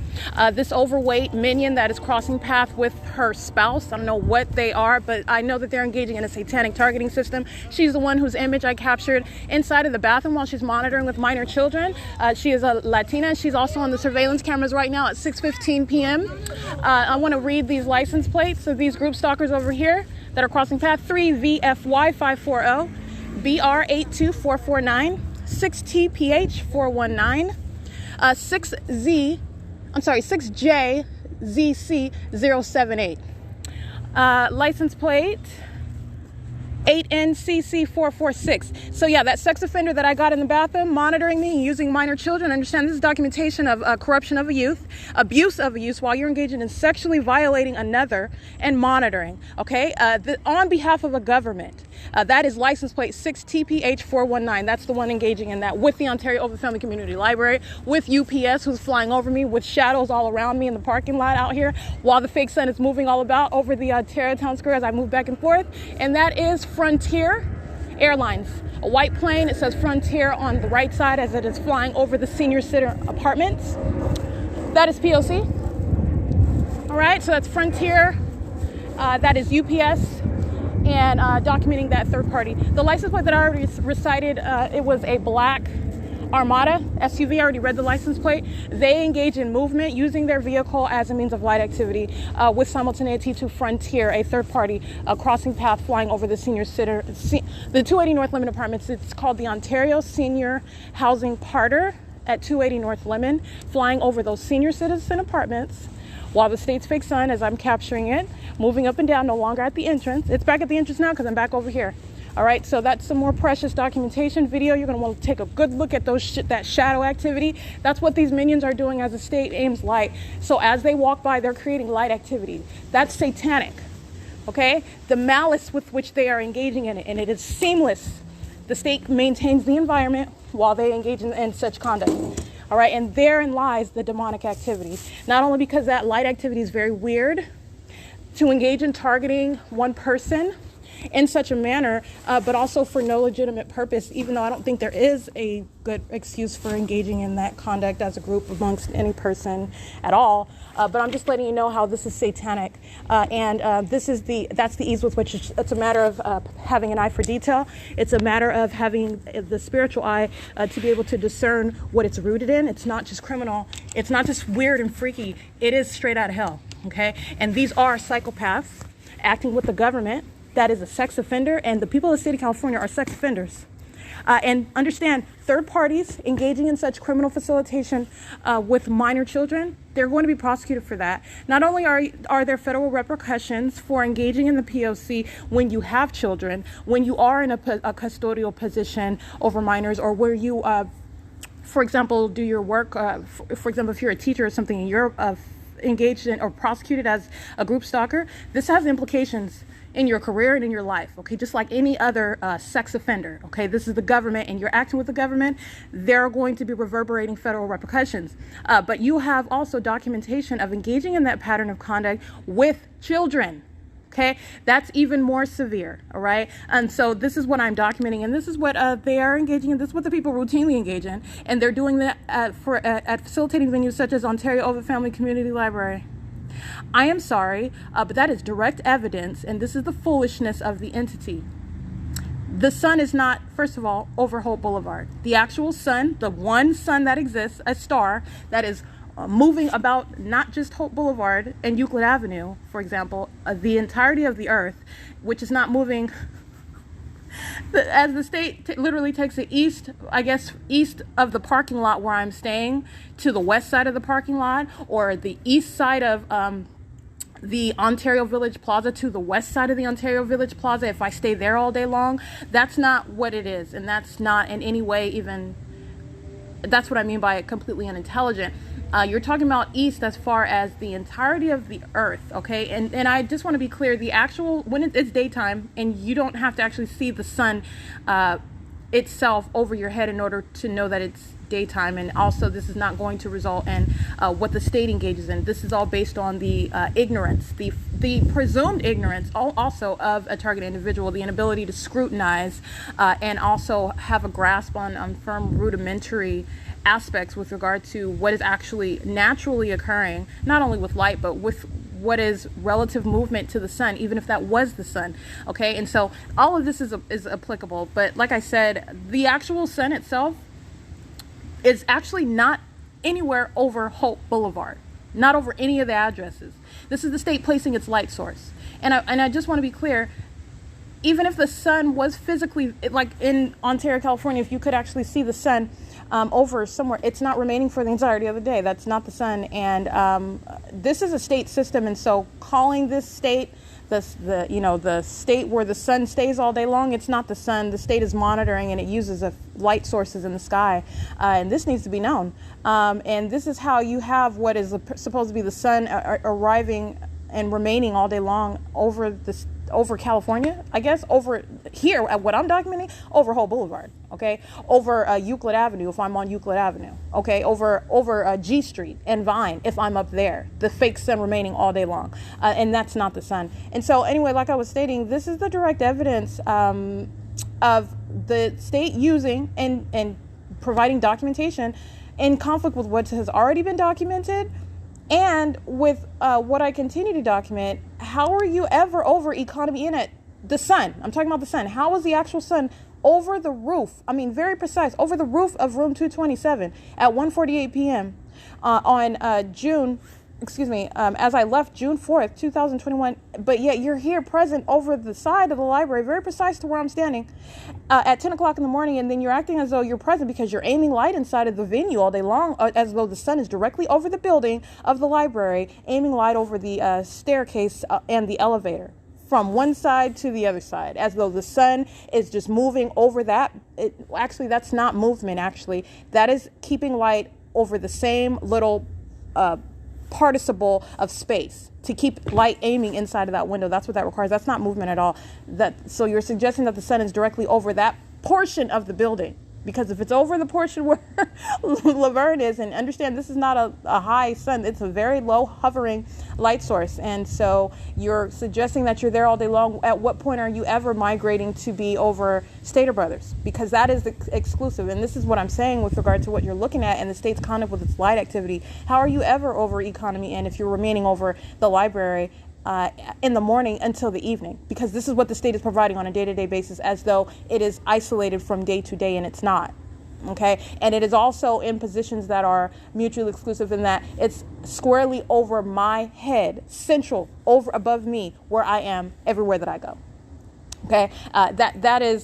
A: This overweight minion that is crossing path with her spouse. I don't know what they are, but I know that they're engaging in a satanic targeting system. She's the one whose image I captured inside of the bathroom while she's monitoring with minor children. She is a Latina. She's also on the surveillance cameras right now at 6:15 p.m. I want to read these license plates of these group stalkers over here that are crossing path. 3VFY540, BR82449, 6TPH419, 6JZC078. License plate 8NCC446. So yeah, that sex offender that I got in the bathroom monitoring me using minor children. Understand this is documentation of corruption of a youth, abuse of a youth while you're engaging in sexually violating another and monitoring. Okay, on behalf of a government. That is license plate 6TPH419. That's the one engaging in that with the Ontario OVITT Family Community Library, with UPS who's flying over me, with shadows all around me in the parking lot out here while the fake sun is moving all about over the Tarrytown Square as I move back and forth. And that is Frontier Airlines, a white plane. It says Frontier on the right side as it is flying over the senior citizen apartments. That is P.O.C. All right, so that's Frontier. That is UPS. And documenting that third party. The license plate that I already recited, it was a black Armada SUV. I already read the license plate. They engage in movement using their vehicle as a means of light activity with simultaneity to Frontier, a third party crossing path flying over the the 280 North Lemon Apartments. It's called the Ontario Senior Housing Parter at 280 North Lemon, flying over those senior citizen apartments while the state's fake sun, as I'm capturing it, moving up and down, no longer at the entrance. It's back at the entrance now because I'm back over here. All right, so that's some more precious documentation video. You're going to want to take a good look at that shadow activity. That's what these minions are doing as the state aims light. So as they walk by, they're creating light activity. That's satanic, okay? The malice with which they are engaging in it, and it is seamless. The state maintains the environment while they engage in such conduct. All right, and therein lies the demonic activity. Not only because that light activity is very weird, to engage in targeting one person in such a manner, but also for no legitimate purpose, even though I don't think there is a good excuse for engaging in that conduct as a group amongst any person at all. But I'm just letting you know how this is satanic, and that's the ease with which it's a matter of having an eye for detail. It's a matter of having the spiritual eye to be able to discern what it's rooted in. It's not just criminal. It's not just weird and freaky. It is straight out of hell. Okay, and these are psychopaths acting with the government that is a sex offender, and the people of the state of California are sex offenders. And understand, third parties engaging in such criminal facilitation with minor children, they're going to be prosecuted for that. Not only are there federal repercussions for engaging in the P.O.C. when you have children, when you are in a custodial position over minors, or where you, for example, do your work, for example, if you're a teacher or something and you're engaged in or prosecuted as a group stalker, this has implications in your career and in your life, okay? Just like any other sex offender, okay? This is the government and you're acting with the government. There are going to be reverberating federal repercussions. But you have also documentation of engaging in that pattern of conduct with children, okay? That's even more severe, all right? And so this is what I'm documenting, and this is what they are engaging in. This is what the people routinely engage in, and they're doing that at facilitating venues such as Ontario OVITT Family Community Library. I am sorry, but that is direct evidence, and this is the foolishness of the entity. The sun is not, first of all, over Holt Boulevard. The actual sun, the one sun that exists, a star that is moving about not just Holt Boulevard and Euclid Avenue, for example, the entirety of the earth, which is not moving as the state literally takes it east, I guess, east of the parking lot where I'm staying to the west side of the parking lot, or the east side of the Ontario Village Plaza to the west side of the Ontario Village Plaza. If I stay there all day long, that's not what it is. And that's not in any way even, that's what I mean by completely unintelligent. You're talking about east as far as the entirety of the earth, okay? And I just want to be clear, the actual, when it's daytime and you don't have to actually see the sun itself over your head in order to know that it's daytime. And also this is not going to result in what the state engages in. This is all based on the ignorance, the presumed ignorance also of a target individual, the inability to scrutinize and also have a grasp on firm rudimentary aspects with regard to what is actually naturally occurring, not only with light, but with what is relative movement to the sun, even if that was the sun, okay? And so all of this is applicable, but like I said, the actual sun itself is actually not anywhere over Holt Boulevard, not over any of the addresses. This is the state placing its light source. And I just want to be clear, even if the sun was physically, like in Ontario, California, if you could actually see the sun over somewhere, it's not remaining for the entirety of the day. That's not the sun. And this is a state system. And so calling this state the state where the sun stays all day long, it's not the sun. The state is monitoring, and it uses light sources in the sky. And this needs to be known. And this is how you have what is supposed to be the sun arriving and remaining all day long over California, I guess, over here at what I'm documenting, over Holt Boulevard, okay, over Euclid Avenue if I'm on Euclid Avenue, okay, over G Street and Vine if I'm up there, the fake sun remaining all day long, and that's not the sun. And so anyway, like I was stating, this is the direct evidence of the state using and providing documentation in conflict with what has already been documented. And with what I continue to document, how are you ever over economy in it? The sun, I'm talking about the sun. How was the actual sun over the roof? I mean, very precise, over the roof of room 227 at 1:48 p.m. On as I left June 4th, 2021, but yet you're here present over the side of the library, very precise to where I'm standing, at 10 o'clock in the morning, and then you're acting as though you're present because you're aiming light inside of the venue all day long, as though the sun is directly over the building of the library, aiming light over the staircase and the elevator from one side to the other side, as though the sun is just moving over that. Actually, that's not movement, actually. That is keeping light over the same little participle of space to keep light aiming inside of that window. That's what that requires. That's not movement at all. So you're suggesting that the sun is directly over that portion of the building. because if it's over the portion where Laverne is, and understand this is not a high sun, it's a very low hovering light source. And so you're suggesting that you're there all day long. At what point are you ever migrating to be over Stater Brothers? Because that is exclusive. And this is what I'm saying with regard to what you're looking at and the state's conduct with its light activity. How are you ever over Economy Inn if you're remaining over the library in the morning until the evening? Because this is what the state is providing on a day-to-day basis, as though it is isolated from day to day, and it's not. Okay, and it is also in positions that are mutually exclusive in that it's squarely over my head, central, over above me, where I am everywhere that I go. Okay,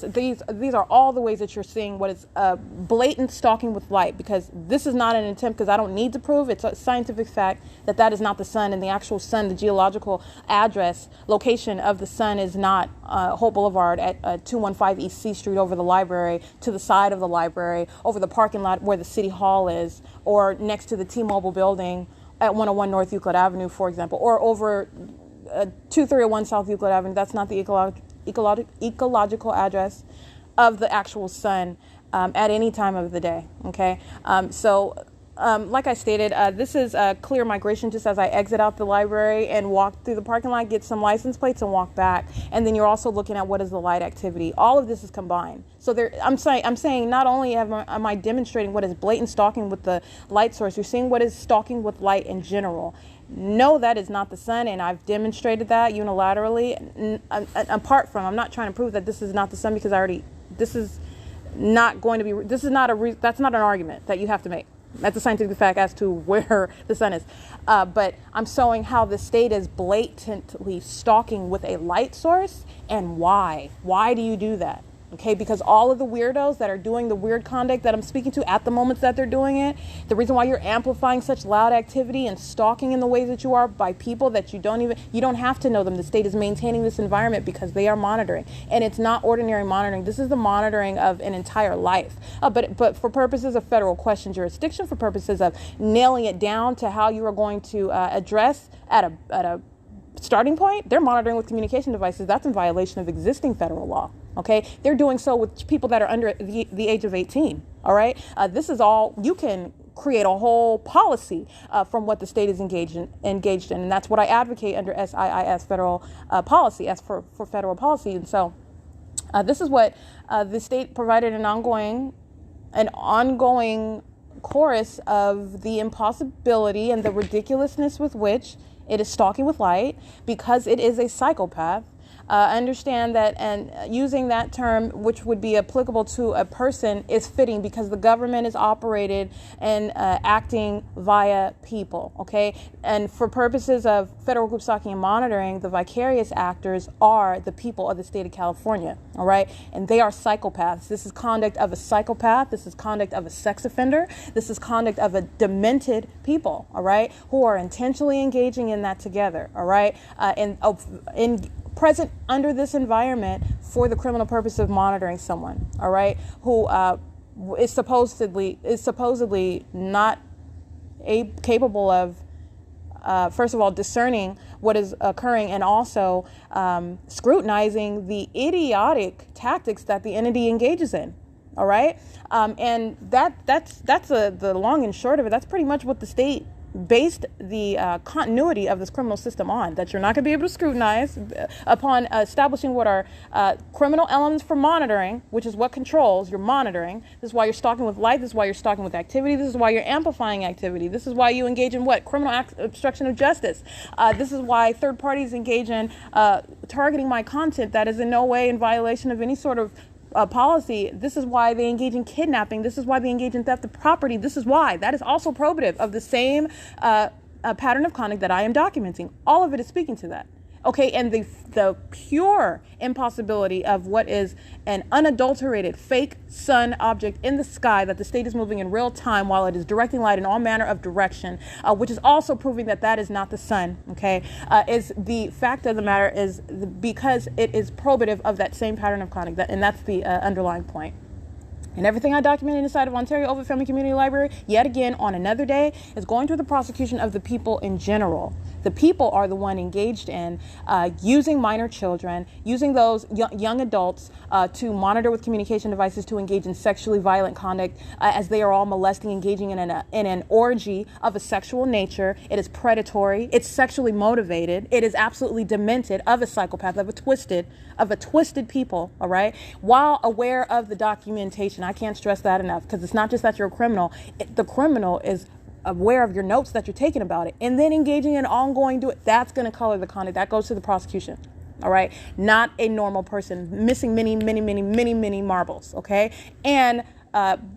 A: these are all the ways that you're seeing what is blatant stalking with light, because this is not an attempt, because I don't need to prove, it's a scientific fact that is not the sun, and the actual sun, the geological address, location of the sun is not Holt Boulevard at 215 East C Street over the library, to the side of the library, over the parking lot where the city hall is, or next to the T-Mobile building at 101 North Euclid Avenue, for example, or over 2301 South Euclid Avenue. That's not the ecological address of the actual sun at any time of the day. Okay, like I stated, this is a clear migration just as I exit out the library and walk through the parking lot, get some license plates and walk back. And then you're also looking at what is the light activity. All of this is combined. So I'm saying not only am I demonstrating what is blatant stalking with the light source, you're seeing what is stalking with light in general. No, that is not the sun, and I've demonstrated that unilaterally. I'm not trying to prove that this is not the sun, because this is not an argument that you have to make. That's a scientific fact as to where the sun is. But I'm showing how the state is blatantly stalking with a light source, and why. Why do you do that? Okay, because all of the weirdos that are doing the weird conduct that I'm speaking to at the moments that they're doing it, the reason why you're amplifying such loud activity and stalking in the ways that you are by people that you don't have to know them. The state is maintaining this environment because they are monitoring, and it's not ordinary monitoring. This is the monitoring of an entire life. But for purposes of federal question jurisdiction, for purposes of nailing it down to how you are going to address at a starting point, they're monitoring with communication devices. That's in violation of existing federal law. Okay, they're doing so with people that are under the age of 18. All right, this is all you can create a whole policy from what the state is engaged in, and that's what I advocate under SIIS federal policy, as for federal policy. And so this is what the state provided an ongoing chorus of the impossibility and the ridiculousness with which it is stalking with light, because it is a psychopath. Understand that, and using that term, which would be applicable to a person, is fitting, because the government is operated and acting via people, okay? And for purposes of federal group stalking and monitoring, the vicarious actors are the people of the state of California, all right? And they are psychopaths. This is conduct of a psychopath. This is conduct of a sex offender. This is conduct of a demented people, all right, who are intentionally engaging in that together, all right? Present under this environment for the criminal purpose of monitoring someone, all right, who is supposedly not capable of, first of all, discerning what is occurring, and also scrutinizing the idiotic tactics that the entity engages in. All right, and that's the long and short of it. That's pretty much what the state based the continuity of this criminal system on, that you're not going to be able to scrutinize upon establishing what are criminal elements for monitoring, which is what controls your monitoring. This is why you're stalking with light. This is why you're stalking with activity. This is why you're amplifying activity. This is why you engage in what? Criminal obstruction of justice. This is why third parties engage in targeting my content that is in no way in violation of any sort of policy. This is why they engage in kidnapping. This is why they engage in theft of property. This is why. That is also probative of the same pattern of conduct that I am documenting. All of it is speaking to that. Okay, and the pure impossibility of what is an unadulterated fake sun object in the sky that the state is moving in real time while it is directing light in all manner of direction, which is also proving that is not the sun, okay, is the fact of the matter is because it is probative of that same pattern of conduct, and that's the underlying point. And everything I documented inside of Ontario Ovitt Family Community Library, yet again on another day, is going through the prosecution of the people in general. The people are the one engaged in using minor children, using those young adults to monitor with communication devices to engage in sexually violent conduct as they are all molesting, engaging in an orgy of a sexual nature. It is predatory. It's sexually motivated. It is absolutely demented, of a psychopath, of a twisted people, all right? While aware of the documentation, I can't stress that enough, because it's not just that you're a criminal. The criminal is aware of your notes that you're taking about it, and then engaging in ongoing that's going to color the conduct. That goes to the prosecution, all right? Not a normal person missing many marbles, okay? And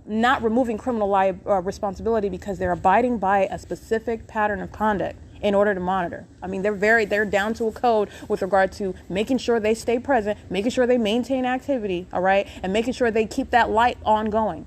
A: not removing criminal responsibility because they're abiding by a specific pattern of conduct in order to monitor. I mean, they're down to a code with regard to making sure they stay present, making sure they maintain activity, all right, and making sure they keep that light ongoing,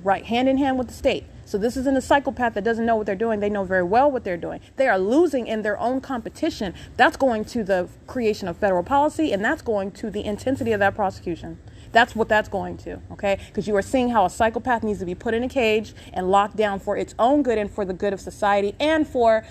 A: right, hand in hand with the state. So this isn't a psychopath that doesn't know what they're doing. They know very well what they're doing. They are losing in their own competition. That's going to the creation of federal policy, and that's going to the intensity of that prosecution. That's what that's going to, okay? Because you are seeing how a psychopath needs to be put in a cage and locked down for its own good and for the good of society and for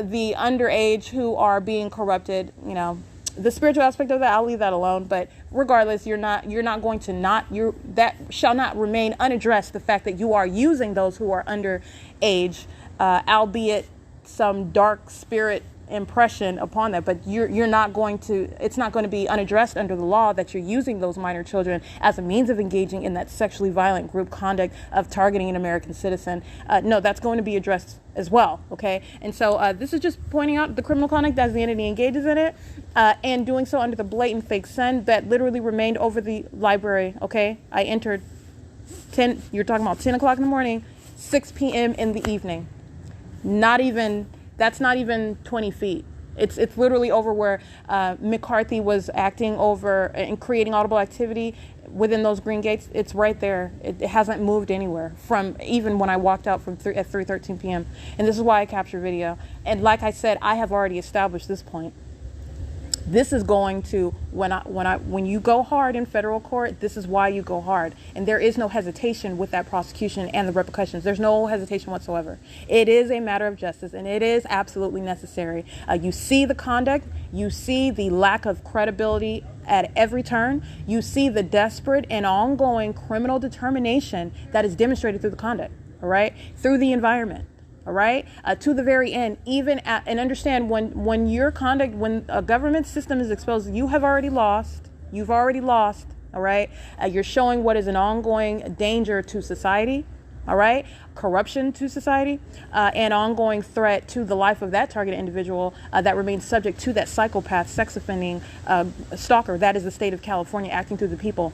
A: the underage who are being corrupted. You know, the spiritual aspect of that, I'll leave that alone. But regardless, you're not going to that shall not remain unaddressed, the fact that you are using those who are underage, albeit some dark spirit impression upon that, but you're not going to, it's not going to be unaddressed under the law that you're using those minor children as a means of engaging in that sexually violent group conduct of targeting an American citizen. No, that's going to be addressed as well, okay? And so this is just pointing out the criminal conduct as the entity engages in it, and doing so under the blatant fake sun that literally remained over the library, okay? I entered you're talking about 10 o'clock in the morning, 6 p.m. in the evening. That's not even 20 feet. It's literally over where McCarthy was acting over and creating audible activity within those green gates. It's right there. It hasn't moved anywhere from even when I walked out at 3:13 p.m. And this is why I capture video. And like I said, I have already established this point. This is going to, when you go hard in federal court, this is why you go hard. And there is no hesitation with that prosecution and the repercussions. There's no hesitation whatsoever. It is a matter of justice, and it is absolutely necessary. You see the conduct, you see the lack of credibility at every turn, you see the desperate and ongoing criminal determination that is demonstrated through the conduct, all right, through the environment. All right, to the very end, and understand when your conduct, when a government system is exposed, you have already lost. You've already lost. All right, you're showing what is an ongoing danger to society. All right, corruption to society, and ongoing threat to the life of that targeted individual that remains subject to that psychopath, sex offending stalker. That is the state of California acting through the people.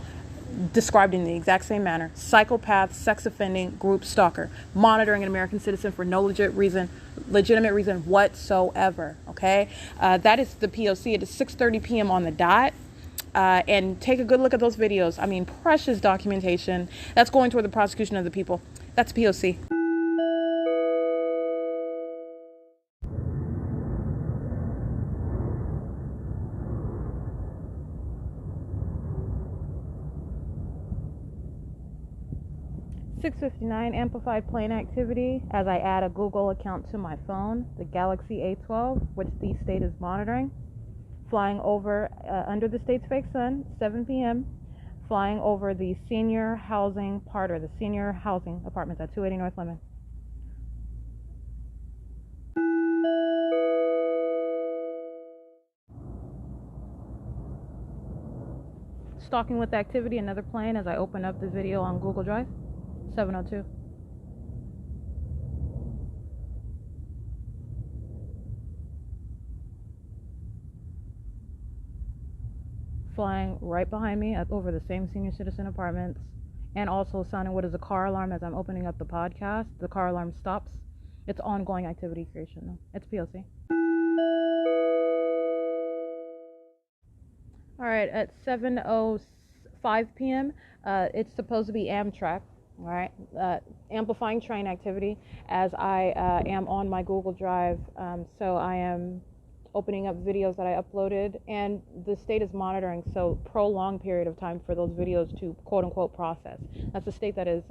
A: Described in the exact same manner: psychopath, sex offending group stalker, monitoring an American citizen for no legitimate reason whatsoever. Okay, that is the P.O.C. It is 6:30 p.m. on the dot. And take a good look at those videos. I mean, precious documentation that's going toward the prosecution of the people. That's P.O.C. .659 amplified plane activity as I add a Google account to my phone, the Galaxy A12, which the state is monitoring, flying over under the state's fake sun, 7 p.m., flying over the senior housing part, or the senior housing apartments at 280 North Lemon. Stalking with activity, another plane as I open up the video on Google Drive. 702. Flying right behind me over the same senior citizen apartments, and also sounding what is a car alarm as I'm opening up the podcast. The car alarm stops. It's ongoing activity creation though. It's P.O.C. All right, at 7:05 p.m. It's supposed to be Amtrak. All right, amplifying train activity as I am on my Google Drive. So I am opening up videos that I uploaded, and the state is monitoring, so prolonged period of time for those videos to quote unquote process. That's a state that is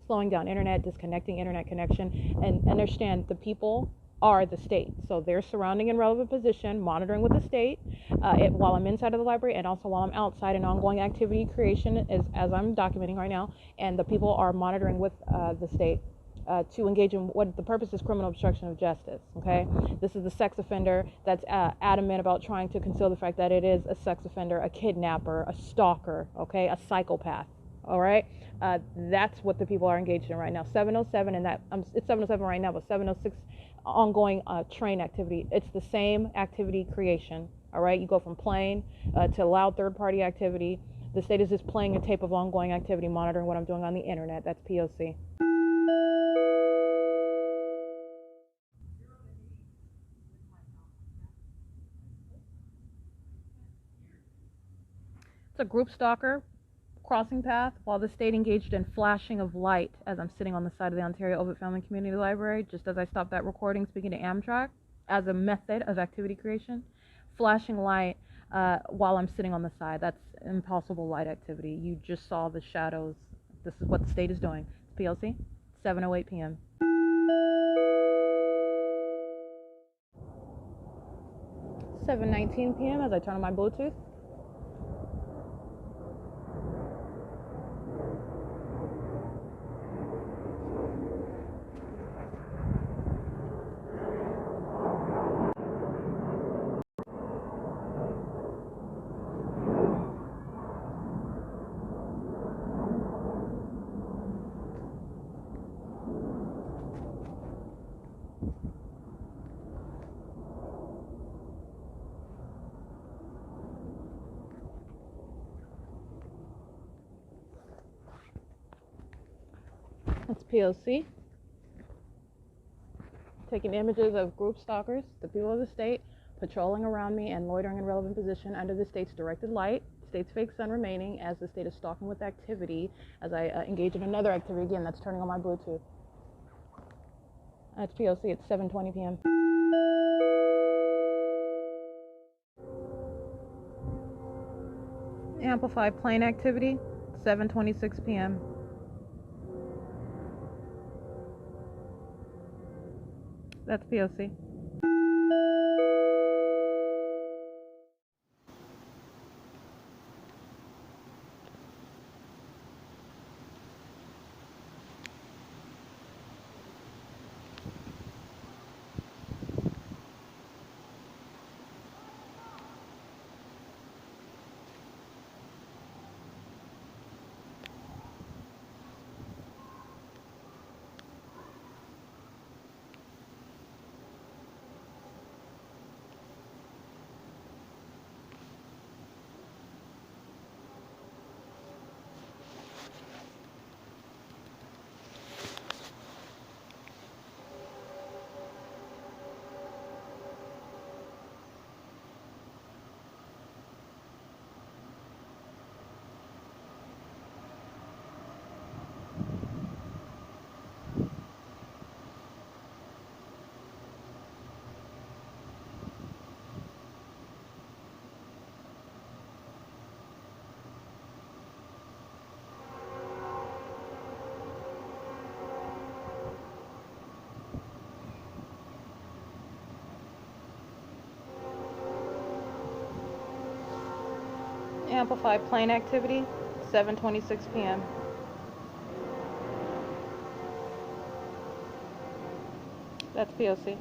A: slowing down internet, disconnecting internet connection, and understand the people are the state. So they're surrounding in relevant position, monitoring with the state while I'm inside of the library, and also while I'm outside in ongoing activity creation as I'm documenting right now. And the people are monitoring with the state to engage in what the purpose is: criminal obstruction of justice. Okay, this is the sex offender that's adamant about trying to conceal the fact that it is a sex offender, a kidnapper, a stalker, okay, a psychopath. All right, that's what the people are engaged in right now. 707, and that it's 707 right now, but 706 ongoing train activity. It's the same activity creation. All right, you go from plain to loud third-party activity. The state is just playing a tape of ongoing activity, monitoring what I'm doing on the internet. That's P.O.C. It's a group stalker crossing path while the state engaged in flashing of light as I'm sitting on the side of the Ontario OVITT Family Community Library, just as I stopped that recording speaking to Amtrak, as a method of activity creation. Flashing light while I'm sitting on the side. That's impossible light activity. You just saw the shadows. This is what the state is doing. It's PLC, 7:08 p.m. 7:19 p.m. as I turn on my Bluetooth. It's POC, taking images of group stalkers, the people of the state, patrolling around me and loitering in relevant position under the state's directed light, state's fake sun remaining as the state is stalking with activity as I engage in another activity. Again, that's turning on my Bluetooth. It's POC, it's 7:20 p.m. Amplify plane activity, 7:26 p.m. That's POC. Amplify plane activity, 7:26 p.m. That's POC.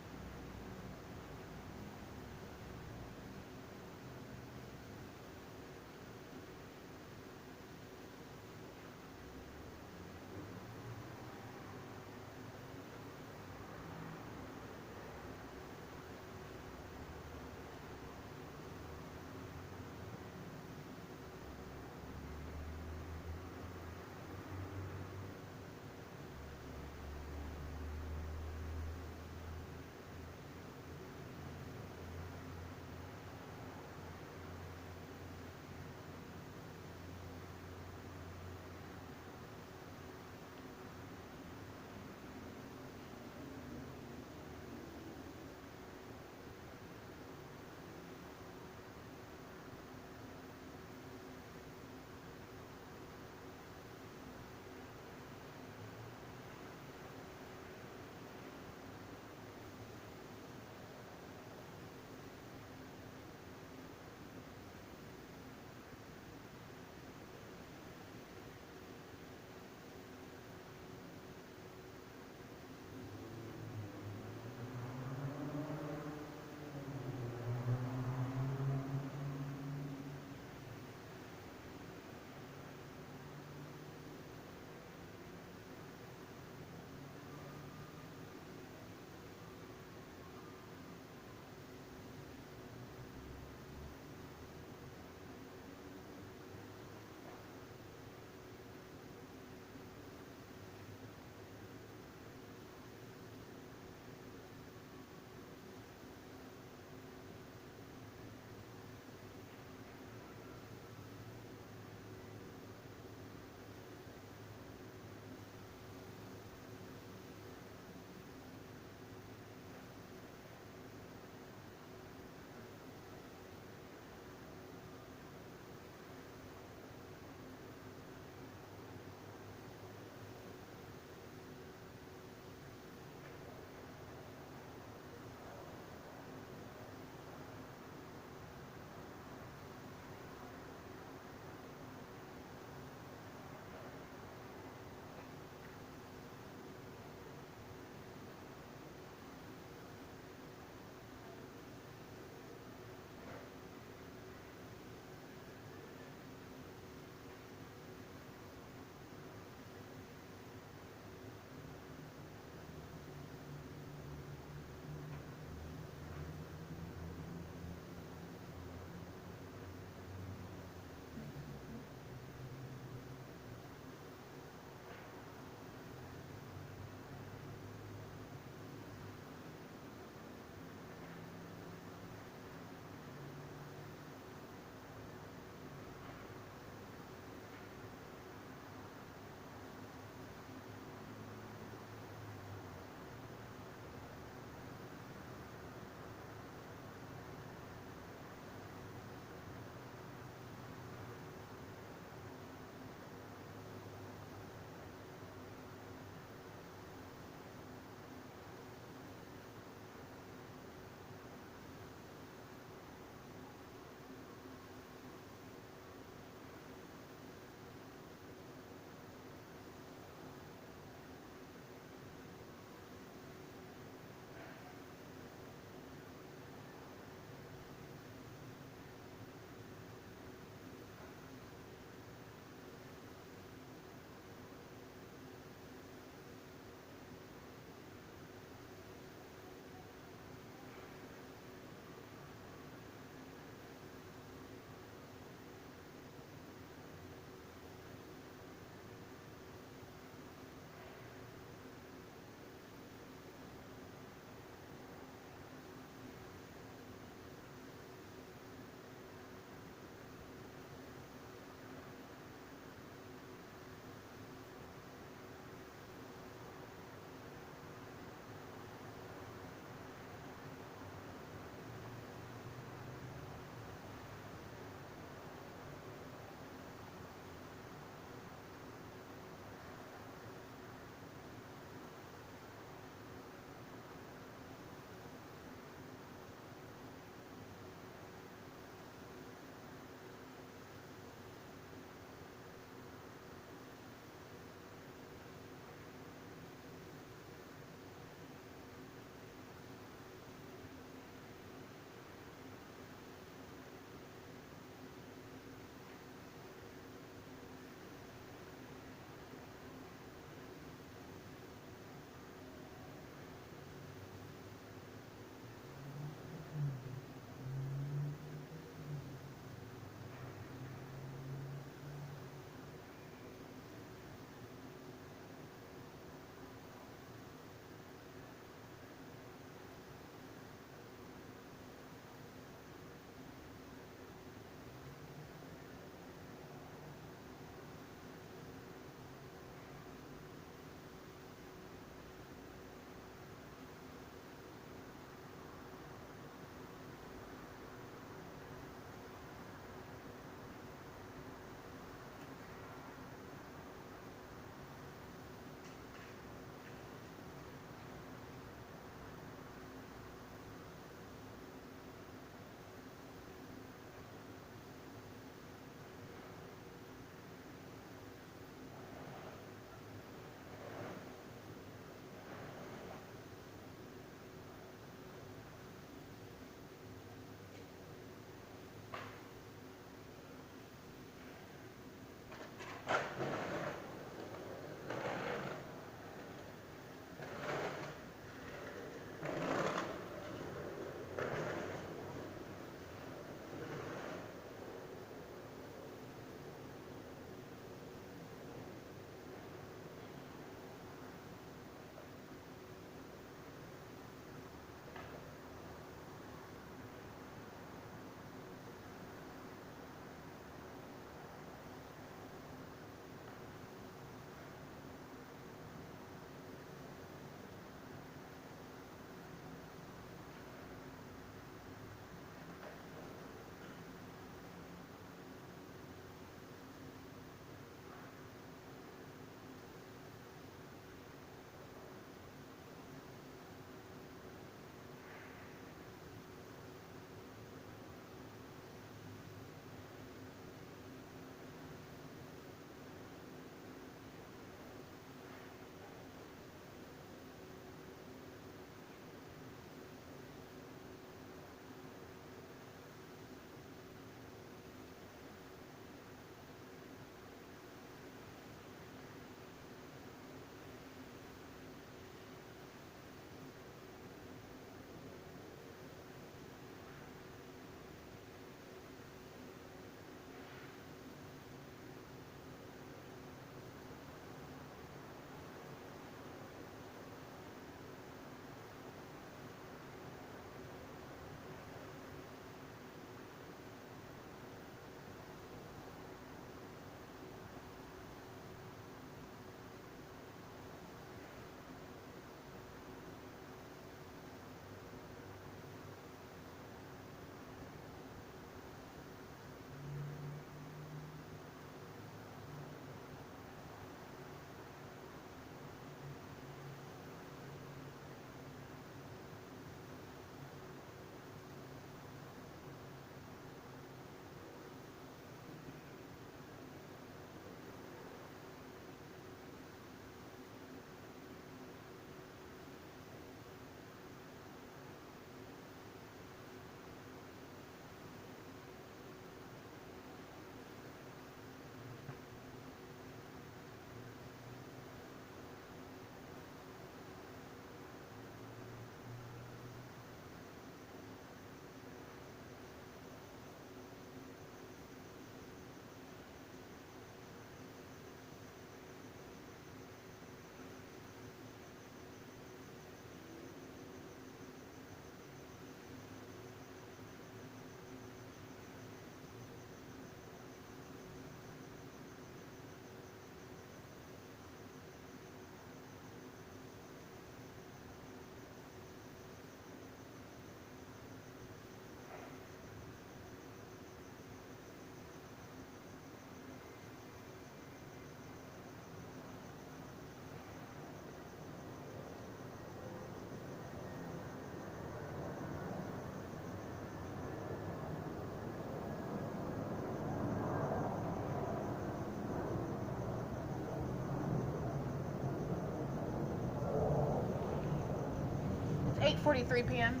A: 8:43 p.m.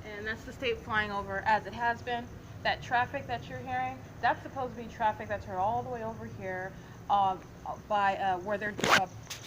A: And that's the state flying over as it has been. That traffic that you're hearing, that's supposed to be traffic that's heard all the way over here by where they're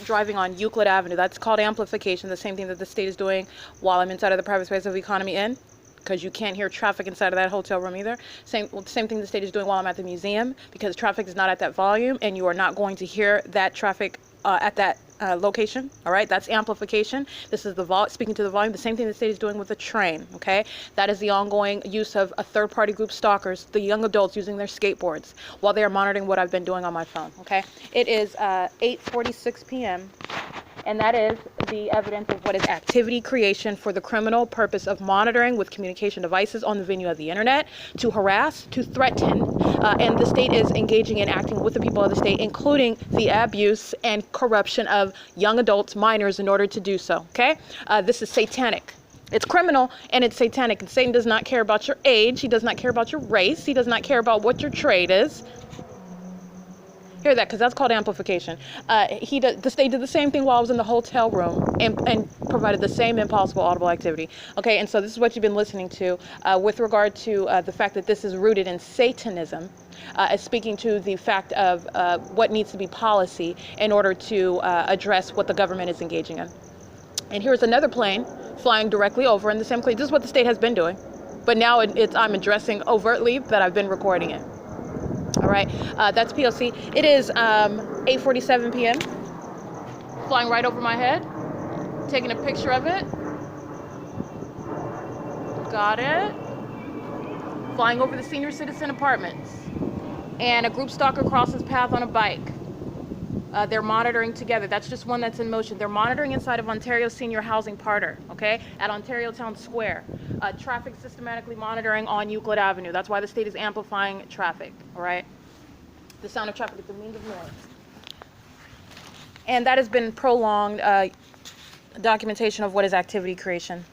A: driving on Euclid Avenue. That's called amplification, the same thing that the state is doing while I'm inside of the private space of Economy Inn, because you can't hear traffic inside of that hotel room either. Same thing the state is doing while I'm at the museum, because traffic is not at that volume and you are not going to hear that traffic at that location. All right, that's amplification. This is the speaking to the volume. The same thing the state is doing with the train. Okay, that is the ongoing use of a third-party group stalkers, the young adults using their skateboards while they are monitoring what I've been doing on my phone. Okay, it is 8:46 p.m. and that is the evidence of what is activity creation for the criminal purpose of monitoring with communication devices on the venue of the internet to harass, to threaten, and the state is engaging in acting with the people of the state, including the abuse and corruption of young adults, minors, in order to do so. Okay, this is satanic. It's criminal and it's satanic, and Satan does not care about your age. He does not care about your race. He does not care about what your trade is. Hear that, because that's called amplification. The state did the same thing while I was in the hotel room and provided the same impossible audible activity. Okay, and so this is what you've been listening to with regard to the fact that this is rooted in Satanism, as speaking to the fact of what needs to be policy in order to address what the government is engaging in. And here's another plane flying directly over in the same plane. This is what the state has been doing, but now I'm addressing overtly that I've been recording it. All right, that's P.O.C. It is 8:47 p.m. Flying right over my head, taking a picture of it. Got it. Flying over the senior citizen apartments, and a group stalker crosses path on a bike. They're monitoring together. That's just one that's in motion. They're monitoring inside of Ontario Senior Housing Parter, okay, at Ontario Town Square. Traffic systematically monitoring on Euclid Avenue. That's why the state is amplifying traffic, all right? The sound of traffic is the means of noise. And that has been prolonged documentation of what is activity creation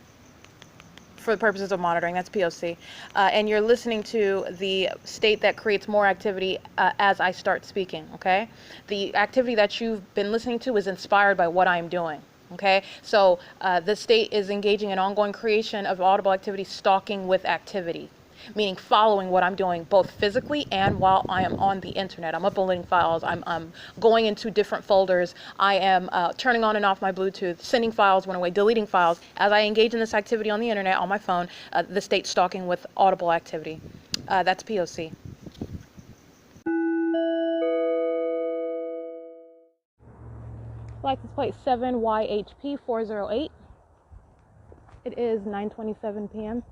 A: for the purposes of monitoring. That's P.O.C. And you're listening to the state that creates more activity as I start speaking, okay? The activity that you've been listening to is inspired by what I'm doing, okay? So the state is engaging in ongoing creation of audible activity, stalking with activity, meaning following what I'm doing both physically and while I am on the internet. I'm uploading files, I'm going into different folders, I am turning on and off my Bluetooth, sending files one away, deleting files. As I engage in this activity on the internet, on my phone, the state's stalking with audible activity. That's P.O.C. License plate 7YHP408. It is 9:27 p.m.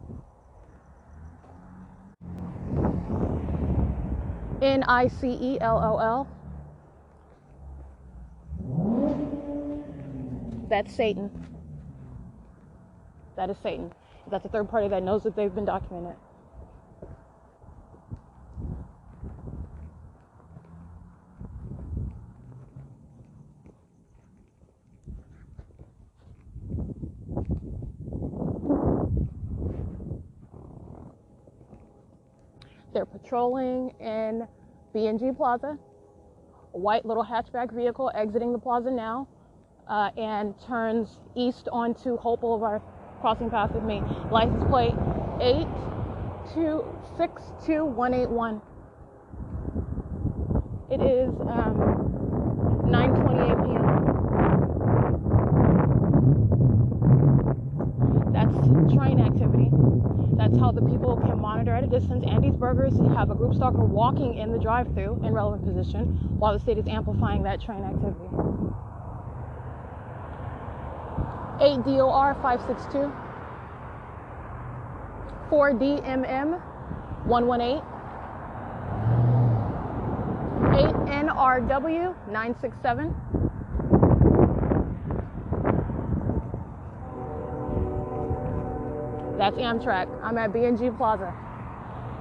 A: NICELLL. That's Satan. That is Satan. That's a third party that knows that they've been documented. They're patrolling in B&G Plaza, a white little hatchback vehicle exiting the plaza now, and turns east onto Holt Boulevard, crossing path with me. License plate 8262181. It is 9:28 p.m. That's train activity. That's how the people can monitor at a distance. Andy's Burgers have a group stalker walking in the drive-thru in relevant position while the state is amplifying that train activity. 8DOR 562. 4DMM 118. 8NRW 967. That's Amtrak. I'm at B&G Plaza.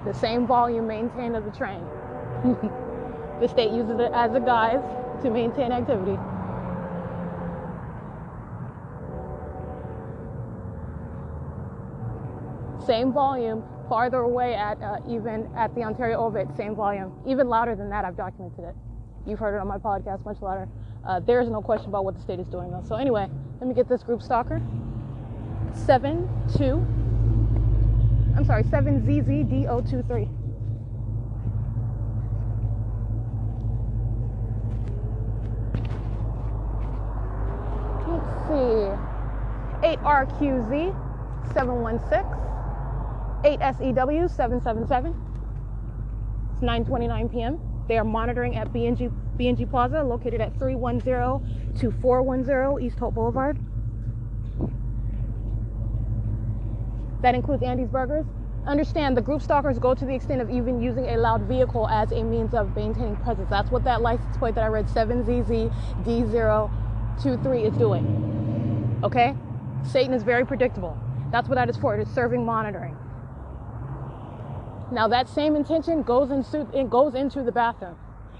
A: The same volume maintained of the train. The state uses it as a guise to maintain activity. Same volume, farther away at even at the Ontario OVITT, same volume. Even louder than that, I've documented it. You've heard it on my podcast, much louder. There is no question about what the state is doing, though. So anyway, let me get this group stalker. 7ZZDO23. Let's see. 8RQZ 716. 8SEW 777. It's 9:29 p.m. They are monitoring at B&G Plaza, located at 310 to 410 East Hope Boulevard. That includes Andy's Burgers. Understand, the group stalkers go to the extent of even using a loud vehicle as a means of maintaining presence. That's what that license plate that I read, 7ZZD023, is doing. Okay? Satan is very predictable. That's what that is for. It is serving monitoring. Now that same intention goes into the bathroom.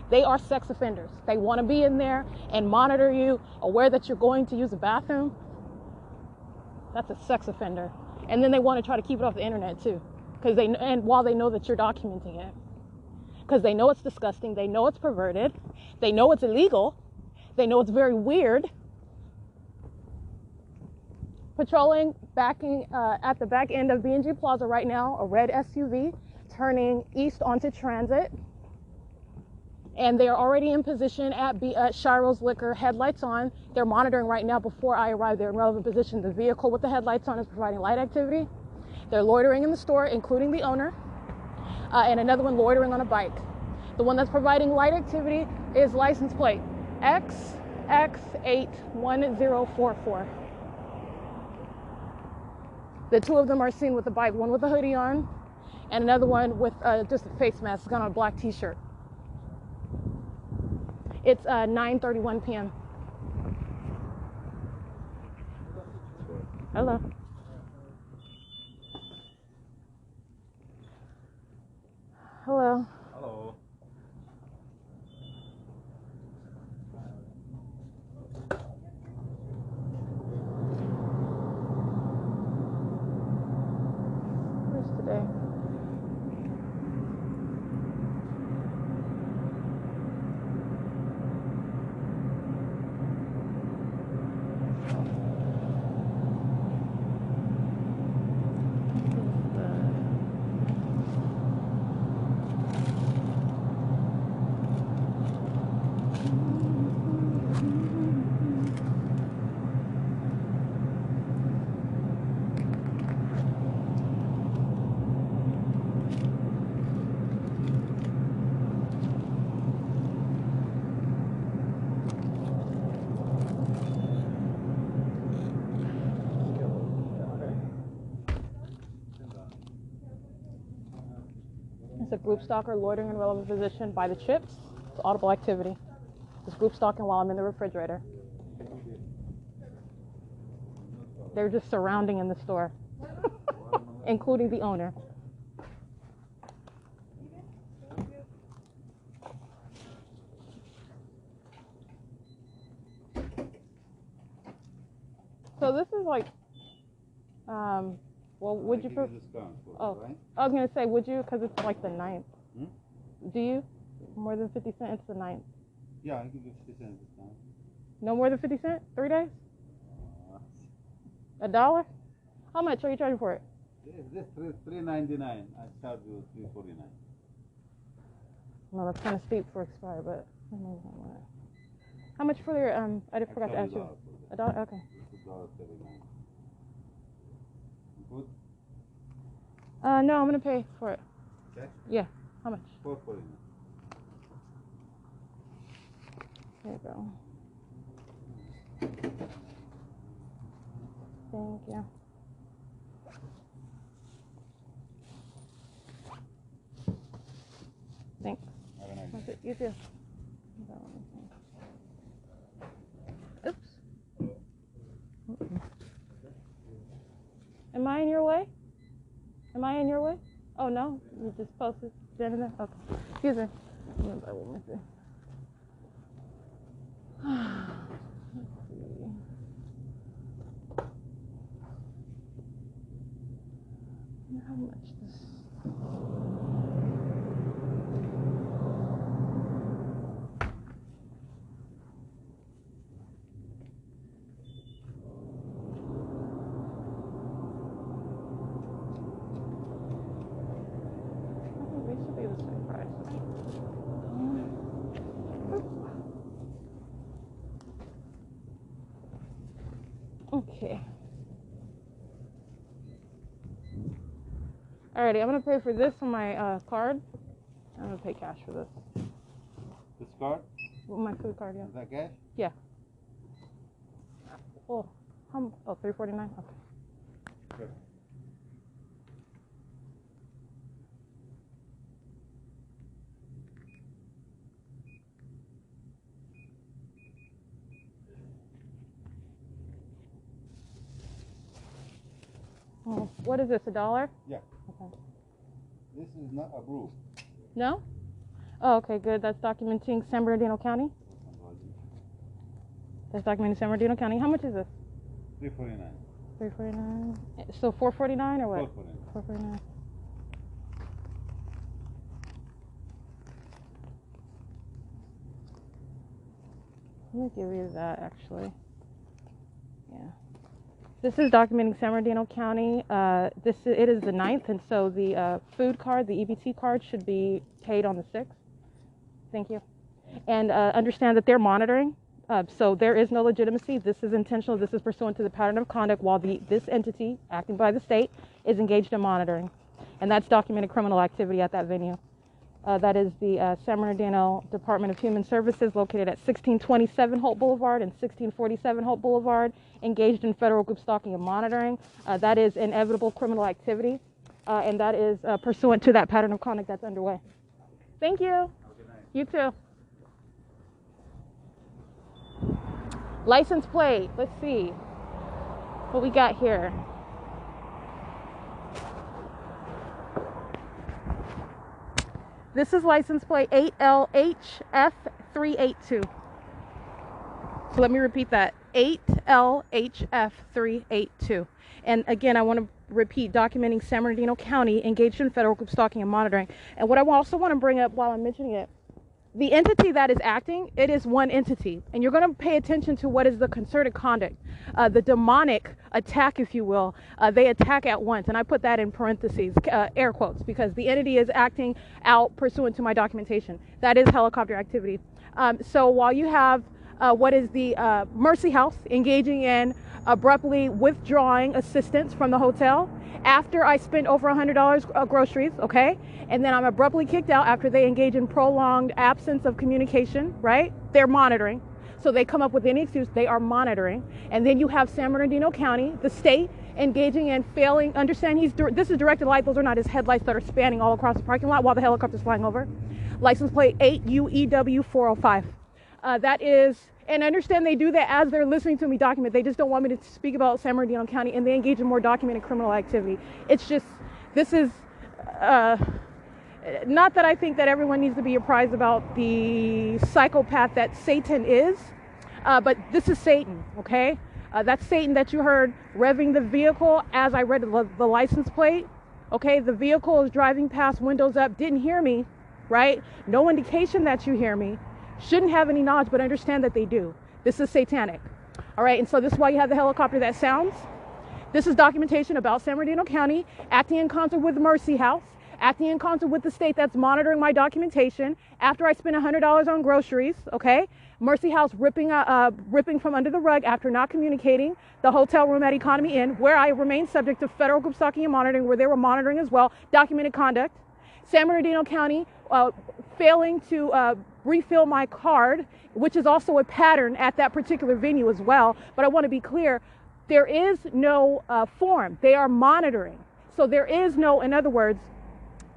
A: They are sex offenders. They want to be in there and monitor you, aware that you're going to use the bathroom. That's a sex offender. And then they want to try to keep it off the internet too, and while they know that you're documenting it, because they know it's disgusting, they know it's perverted, they know it's illegal, they know it's very weird. Patrolling, backing at the back end of B&G Plaza right now, a red SUV turning east onto Transit, and they are already in position at SCHIRO'S Liquor, headlights on. They're monitoring right now. Before I arrive, they're in relevant position. The vehicle with the headlights on is providing light activity. They're loitering in the store, including the owner, and another one loitering on a bike. The one that's providing light activity is license plate XX81044. The two of them are seen with a bike, one with a hoodie on, and another one with just a face mask, got on a black t-shirt. It's 9:31 p.m. Hello. Hello.
B: Hello.
A: Where's today? It's a group stalker loitering in relevant position by the chips. It's audible activity. It's group stalking while I'm in the refrigerator. They're just surrounding in the store, including the owner. So this is like, well, would you? Oh, right? I was gonna say, would you? Because it's like the 9th. Do you? More than 50 cents? It's the 9th.
B: Yeah, I give you 50 cents discount.
A: No more than 50 cents? 3 days? $1? How much are you charging for it?
B: This $3.99. I charge you $3.49.
A: No, that's kind of steep for expire, but how much for your I forgot to ask you. $1? Okay.
B: $1.39. Good?
A: No, I'm gonna pay for it.
B: Okay.
A: Yeah. How much?
B: $4.49.
A: There you go. Thank you. Thanks.
B: Have a nice day.
A: That's it. You too. Oops. Am I in your way? Am I in your way? Oh no, you just posted. Stand in there. Okay. Excuse me. Let's see. How much this? Alrighty, I'm gonna pay for this on my card. I'm gonna pay cash for this.
B: This card?
A: With my food card, yeah.
B: Is that cash?
A: Yeah. Oh, oh, $3.49. Okay.
B: Sure.
A: Oh, what is this? $1?
B: Yeah.
A: Okay.
B: This is not approved.
A: No? Oh, okay, good. That's documenting San Bernardino County. That's documenting San Bernardino County. How much is this?
B: $3.49.
A: $3.49. So $4.49 or what?
B: $4.49.
A: $4.49. Let me give you that actually. Yeah. This is documenting San Bernardino County. It is the 9th, and so the food card, the EBT card, should be paid on the 6th. Thank you. And understand that they're monitoring. So there is no legitimacy. This is intentional. This is pursuant to the pattern of conduct while this entity, acting by the state, is engaged in monitoring. And that's documented criminal activity at that venue. That is the San Bernardino Department of Human Services, located at 1627 Holt Boulevard and 1647 Holt Boulevard, engaged in federal group stalking and monitoring. That is inevitable criminal activity, and that is pursuant to that pattern of conduct that's underway. Thank you.
B: Have a good night.
A: You too. License plate. Let's see what we got here. This is license plate 8LHF382. So let me repeat that. 8LHF382. And again, I want to repeat, documenting San Bernardino County engaged in federal group stalking and monitoring. And what I also want to bring up while I'm mentioning it, the entity that is acting, it is one entity. And you're going to pay attention to what is the concerted conduct, the demonic attack, if you will. They attack at once. And I put that in parentheses, air quotes, because the entity is acting out pursuant to my documentation. That is helicopter activity. So while you have what is the Mercy House engaging in abruptly withdrawing assistance from the hotel after I spent over $100 groceries, okay? And then I'm abruptly kicked out after they engage in prolonged absence of communication, right? They're monitoring. So they come up with any excuse, they are monitoring. And then you have San Bernardino County, the state, engaging in failing, understand this is directed light, those are not his headlights that are spanning all across the parking lot while the helicopter's flying over. License plate 8UEW405. That is, and understand they do that as they're listening to me document. They just don't want me to speak about San Bernardino County, and they engage in more documented criminal activity. It's just, this is, not that I think that everyone needs to be apprised about the psychopath that Satan is, but this is Satan, okay? That's Satan that you heard revving the vehicle as I read the license plate, okay? The vehicle is driving past, windows up, didn't hear me, right? No indication that you hear me. Shouldn't have any knowledge, but understand that they do. This is satanic. All right, and so this is why you have the helicopter that sounds. This is documentation about San Bernardino County acting in concert with the Mercy House, acting in concert with the state that's monitoring my documentation after I spent $100 on groceries, okay? Mercy House ripping from under the rug after not communicating the hotel room at Economy Inn, where I remain subject to federal group stalking and monitoring, where they were monitoring as well, documented conduct. San Bernardino County failing to refill my card, which is also a pattern at that particular venue as well. But I want to be clear, there is no form. They are monitoring. So there is no, in other words,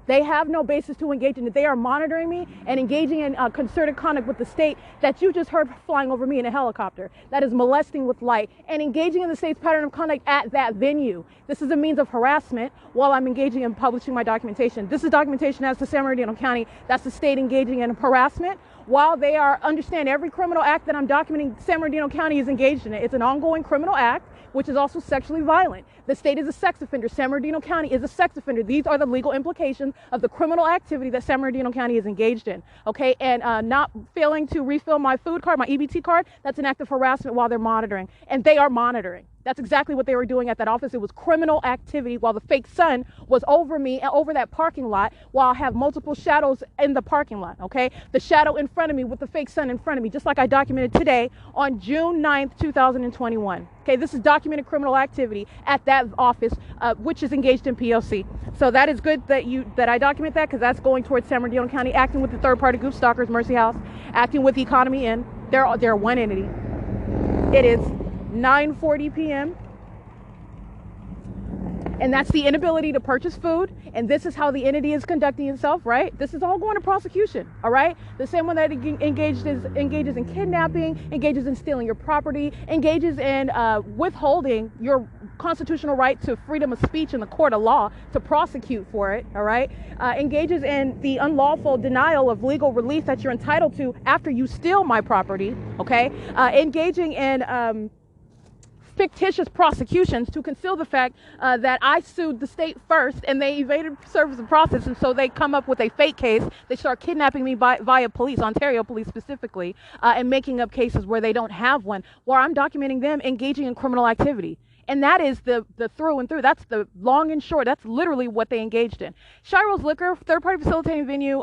A: they have no basis to engage in it. They are monitoring me and engaging in concerted conduct with the state that you just heard flying over me in a helicopter. That is molesting with light and engaging in the state's pattern of conduct at that venue. This is a means of harassment while I'm engaging in publishing my documentation. This is documentation as to San Bernardino County. That's the state engaging in harassment while they are, understand every criminal act that I'm documenting, San Bernardino County is engaged in it. It's an ongoing criminal act, which is also sexually violent. The state is a sex offender. San Bernardino County is a sex offender. These are the legal implications of the criminal activity that San Bernardino County is engaged in, okay? And not failing to refill my food card, my EBT card, that's an act of harassment while they're monitoring. And they are monitoring. That's exactly what they were doing at that office. It was criminal activity while the fake sun was over me and over that parking lot, while I have multiple shadows in the parking lot, okay? The shadow in front of me with the fake sun in front of me, just like I documented today on June 9th, 2021. Okay, this is documented criminal activity at that office, which is engaged in P.O.C. So that is good that I document that, because that's going towards San Bernardino County, acting with the third-party group Stalkers, Mercy House, acting with the Economy Inn. They're one entity. It is 9:40 p.m. and that's the inability to purchase food, and this is how the entity is conducting itself, right? This is all going to prosecution, all right? The same one that engages in kidnapping, engages in stealing your property, engages in withholding your constitutional right to freedom of speech in the court of law to prosecute for it, all right? Engages in the unlawful denial of legal relief that you're entitled to after you steal my property, okay? Engaging in fictitious prosecutions to conceal the fact that I sued the state first and they evaded service of process, and so they come up with a fake case. They start kidnapping me via police, Ontario police specifically, and making up cases where they don't have one, where I'm documenting them engaging in criminal activity. And that is the through and through. That's the long and short. That's literally what they engaged in. SCHIRO'S Liquor, third-party facilitating venue,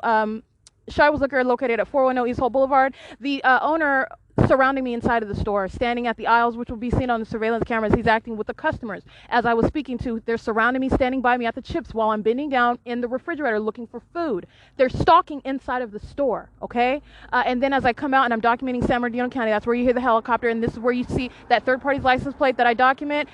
A: SCHIRO'S Liquor, located at 410 East Holt Boulevard. The owner surrounding me inside of the store, standing at the aisles, which will be seen on the surveillance cameras. He's acting with the customers. As I was speaking to, they're surrounding me, standing by me at the chips while I'm bending down in the refrigerator looking for food. They're stalking inside of the store, okay? And then as I come out and I'm documenting San Bernardino County, that's where you hear the helicopter, and this is where you see that third party's license plate that I document.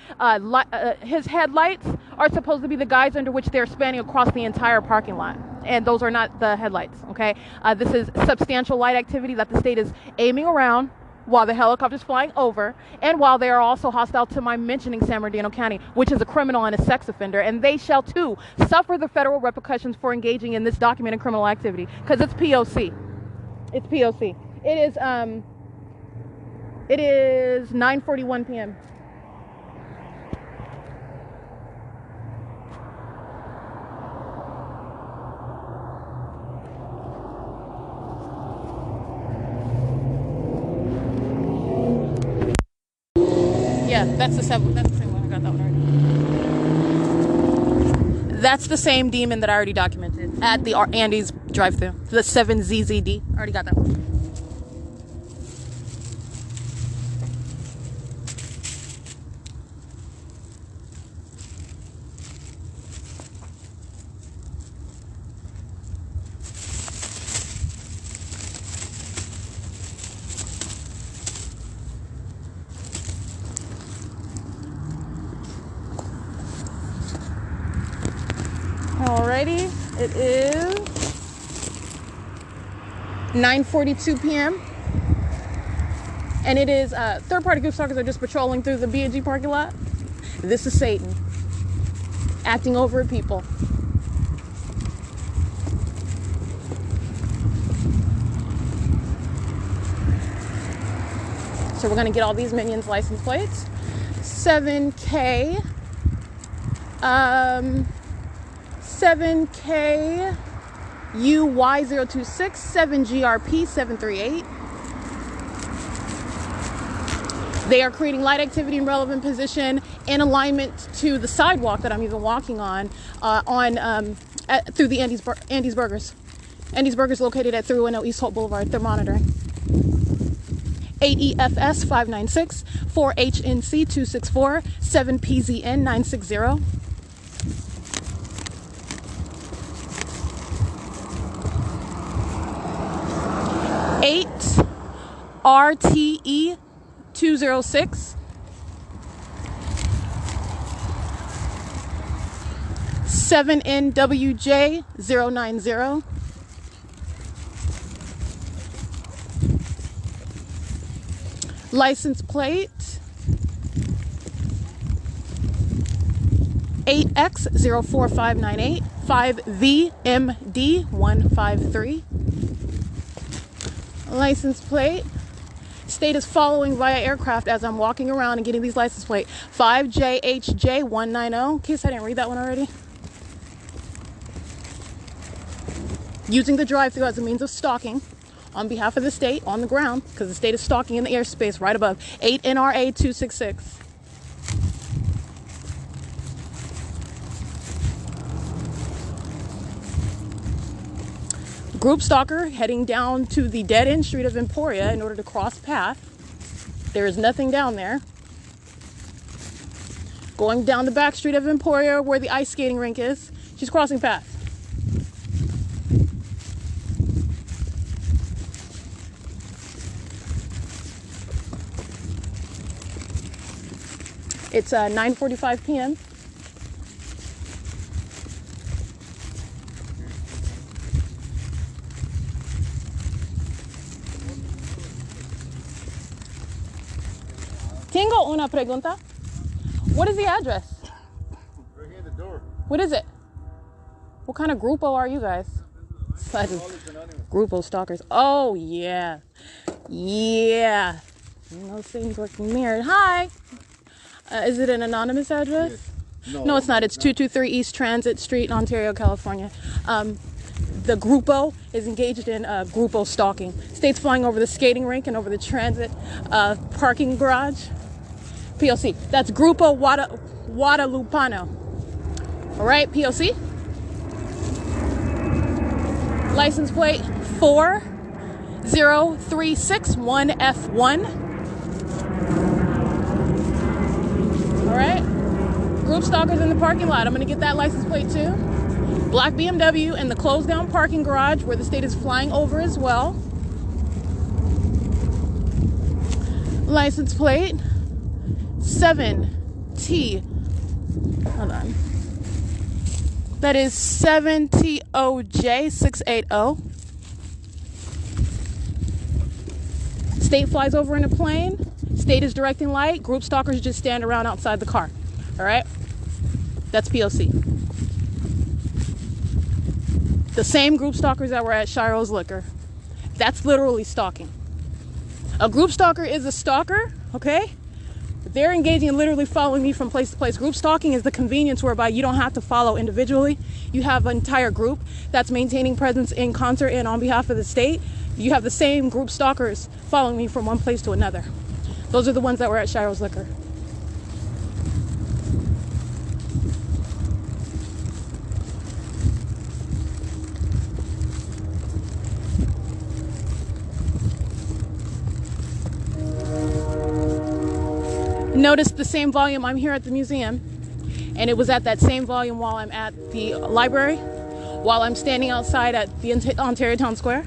A: His headlights are supposed to be the guides under which they're spanning across the entire parking lot. And those are not the headlights, okay? This is substantial light activity that the state is aiming around while the helicopter's flying over, and while they are also hostile to my mentioning San Bernardino County, which is a criminal and a sex offender, and they shall too suffer the federal repercussions for engaging in this documented criminal activity, because it's P.O.C. It's P.O.C. It is 9:41 p.m. Yeah, that's the same one. I got that one already. That's the same demon that I already documented at the Andy's drive-thru. The 7ZZD. I already got that one. Alrighty, it is 9:42 p.m. and it is third-party group stalkers are just patrolling through the B&G parking lot. This is Satan acting over at people. So we're gonna get all these minions' license plates. 7K. 7K UY026, 7GRP 738. They are creating light activity in relevant position in alignment to the sidewalk that I'm even walking on, through the Andy's Burgers. Andy's Burgers located at 310 East Holt Boulevard. They're monitoring. 8EFS 596, 4HNC 264, 7PZN 960. 8 RTE 206, 7 NWJ 090, license plate 8X04598, 5VMD153. License plate. State is following via aircraft as I'm walking around and getting these license plate. 5JHJ190. In case I didn't read that one already. Using the drive-thru as a means of stalking on behalf of the state on the ground, because the state is stalking in the airspace right above. 8 NRA 266. Group stalker heading down to the dead-end street of Emporia in order to cross path. There is nothing down there. Going down the back street of Emporia where the ice skating rink is. She's crossing path. It's 9:45 p.m. Tengo una pregunta. What is the address?
B: Right here at the door.
A: What is it? What kind of grupo are you guys? Grupo stalkers. Oh, yeah. Yeah. No things working mirrored. Hi. Is it an anonymous address?
B: Yes.
A: No, it's not. It's 223 East Transit Street, Ontario, California. The grupo is engaged in grupo stalking. State's flying over the skating rink and over the transit parking garage. P.O.C. That's Grupo Guadalupano. All right, P.O.C. License plate 40361F1. All right. Group stalkers in the parking lot. I'm going to get that license plate too. Black BMW in the closed down parking garage where the state is flying over as well. License plate 7T. Hold on. That is 7TOJ680. State flies over in a plane. State is directing light. Group stalkers just stand around outside the car. All right? That's P.O.C. The same group stalkers that were at SCHIRO'S liquor. That's literally stalking. A group stalker is a stalker, okay? They're engaging in literally following me from place to place. Group stalking is the convenience whereby you don't have to follow individually. You have an entire group that's maintaining presence in concert and on behalf of the state. You have the same group stalkers following me from one place to another. Those are the ones that were at SCHIRO'S liquor. Notice the same volume. I'm here at the museum, and it was at that same volume while I'm at the library, while I'm standing outside at the Ontario Town Square,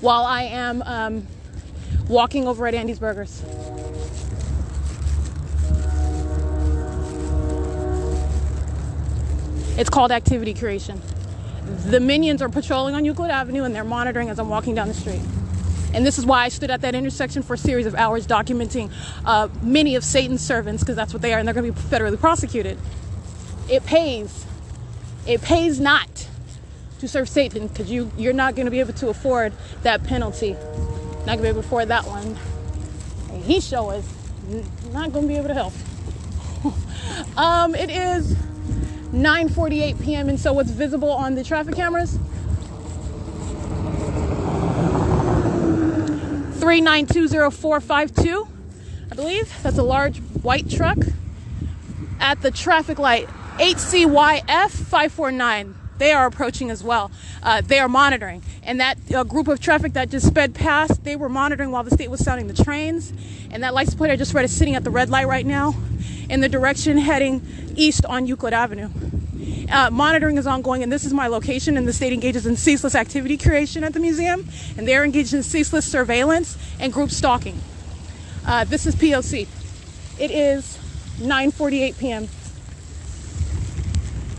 A: while I am walking over at Andy's Burgers. It's called activity creation. The minions are patrolling on Euclid Avenue, and they're monitoring as I'm walking down the street. And this is why I stood at that intersection for a series of hours documenting many of Satan's servants, because that's what they are, and they're going to be federally prosecuted. It pays. It pays not to serve Satan, because you're not going to be able to afford that penalty. Not going to be able to afford that one. And he sure is not going to be able to help. It is 9:48 p.m. and so what's visible on the traffic cameras? 3920452, I believe. That's a large white truck at the traffic light. HCYF 549. They are approaching as well. They are monitoring. And that group of traffic that just sped past, they were monitoring while the state was sounding the trains. And that license plate I just read is sitting at the red light right now in the direction heading east on Euclid Avenue. Monitoring is ongoing, and this is my location, and the state engages in ceaseless activity creation at the museum, and they're engaged in ceaseless surveillance and group stalking. This is P.O.C. It is 9:48 p.m.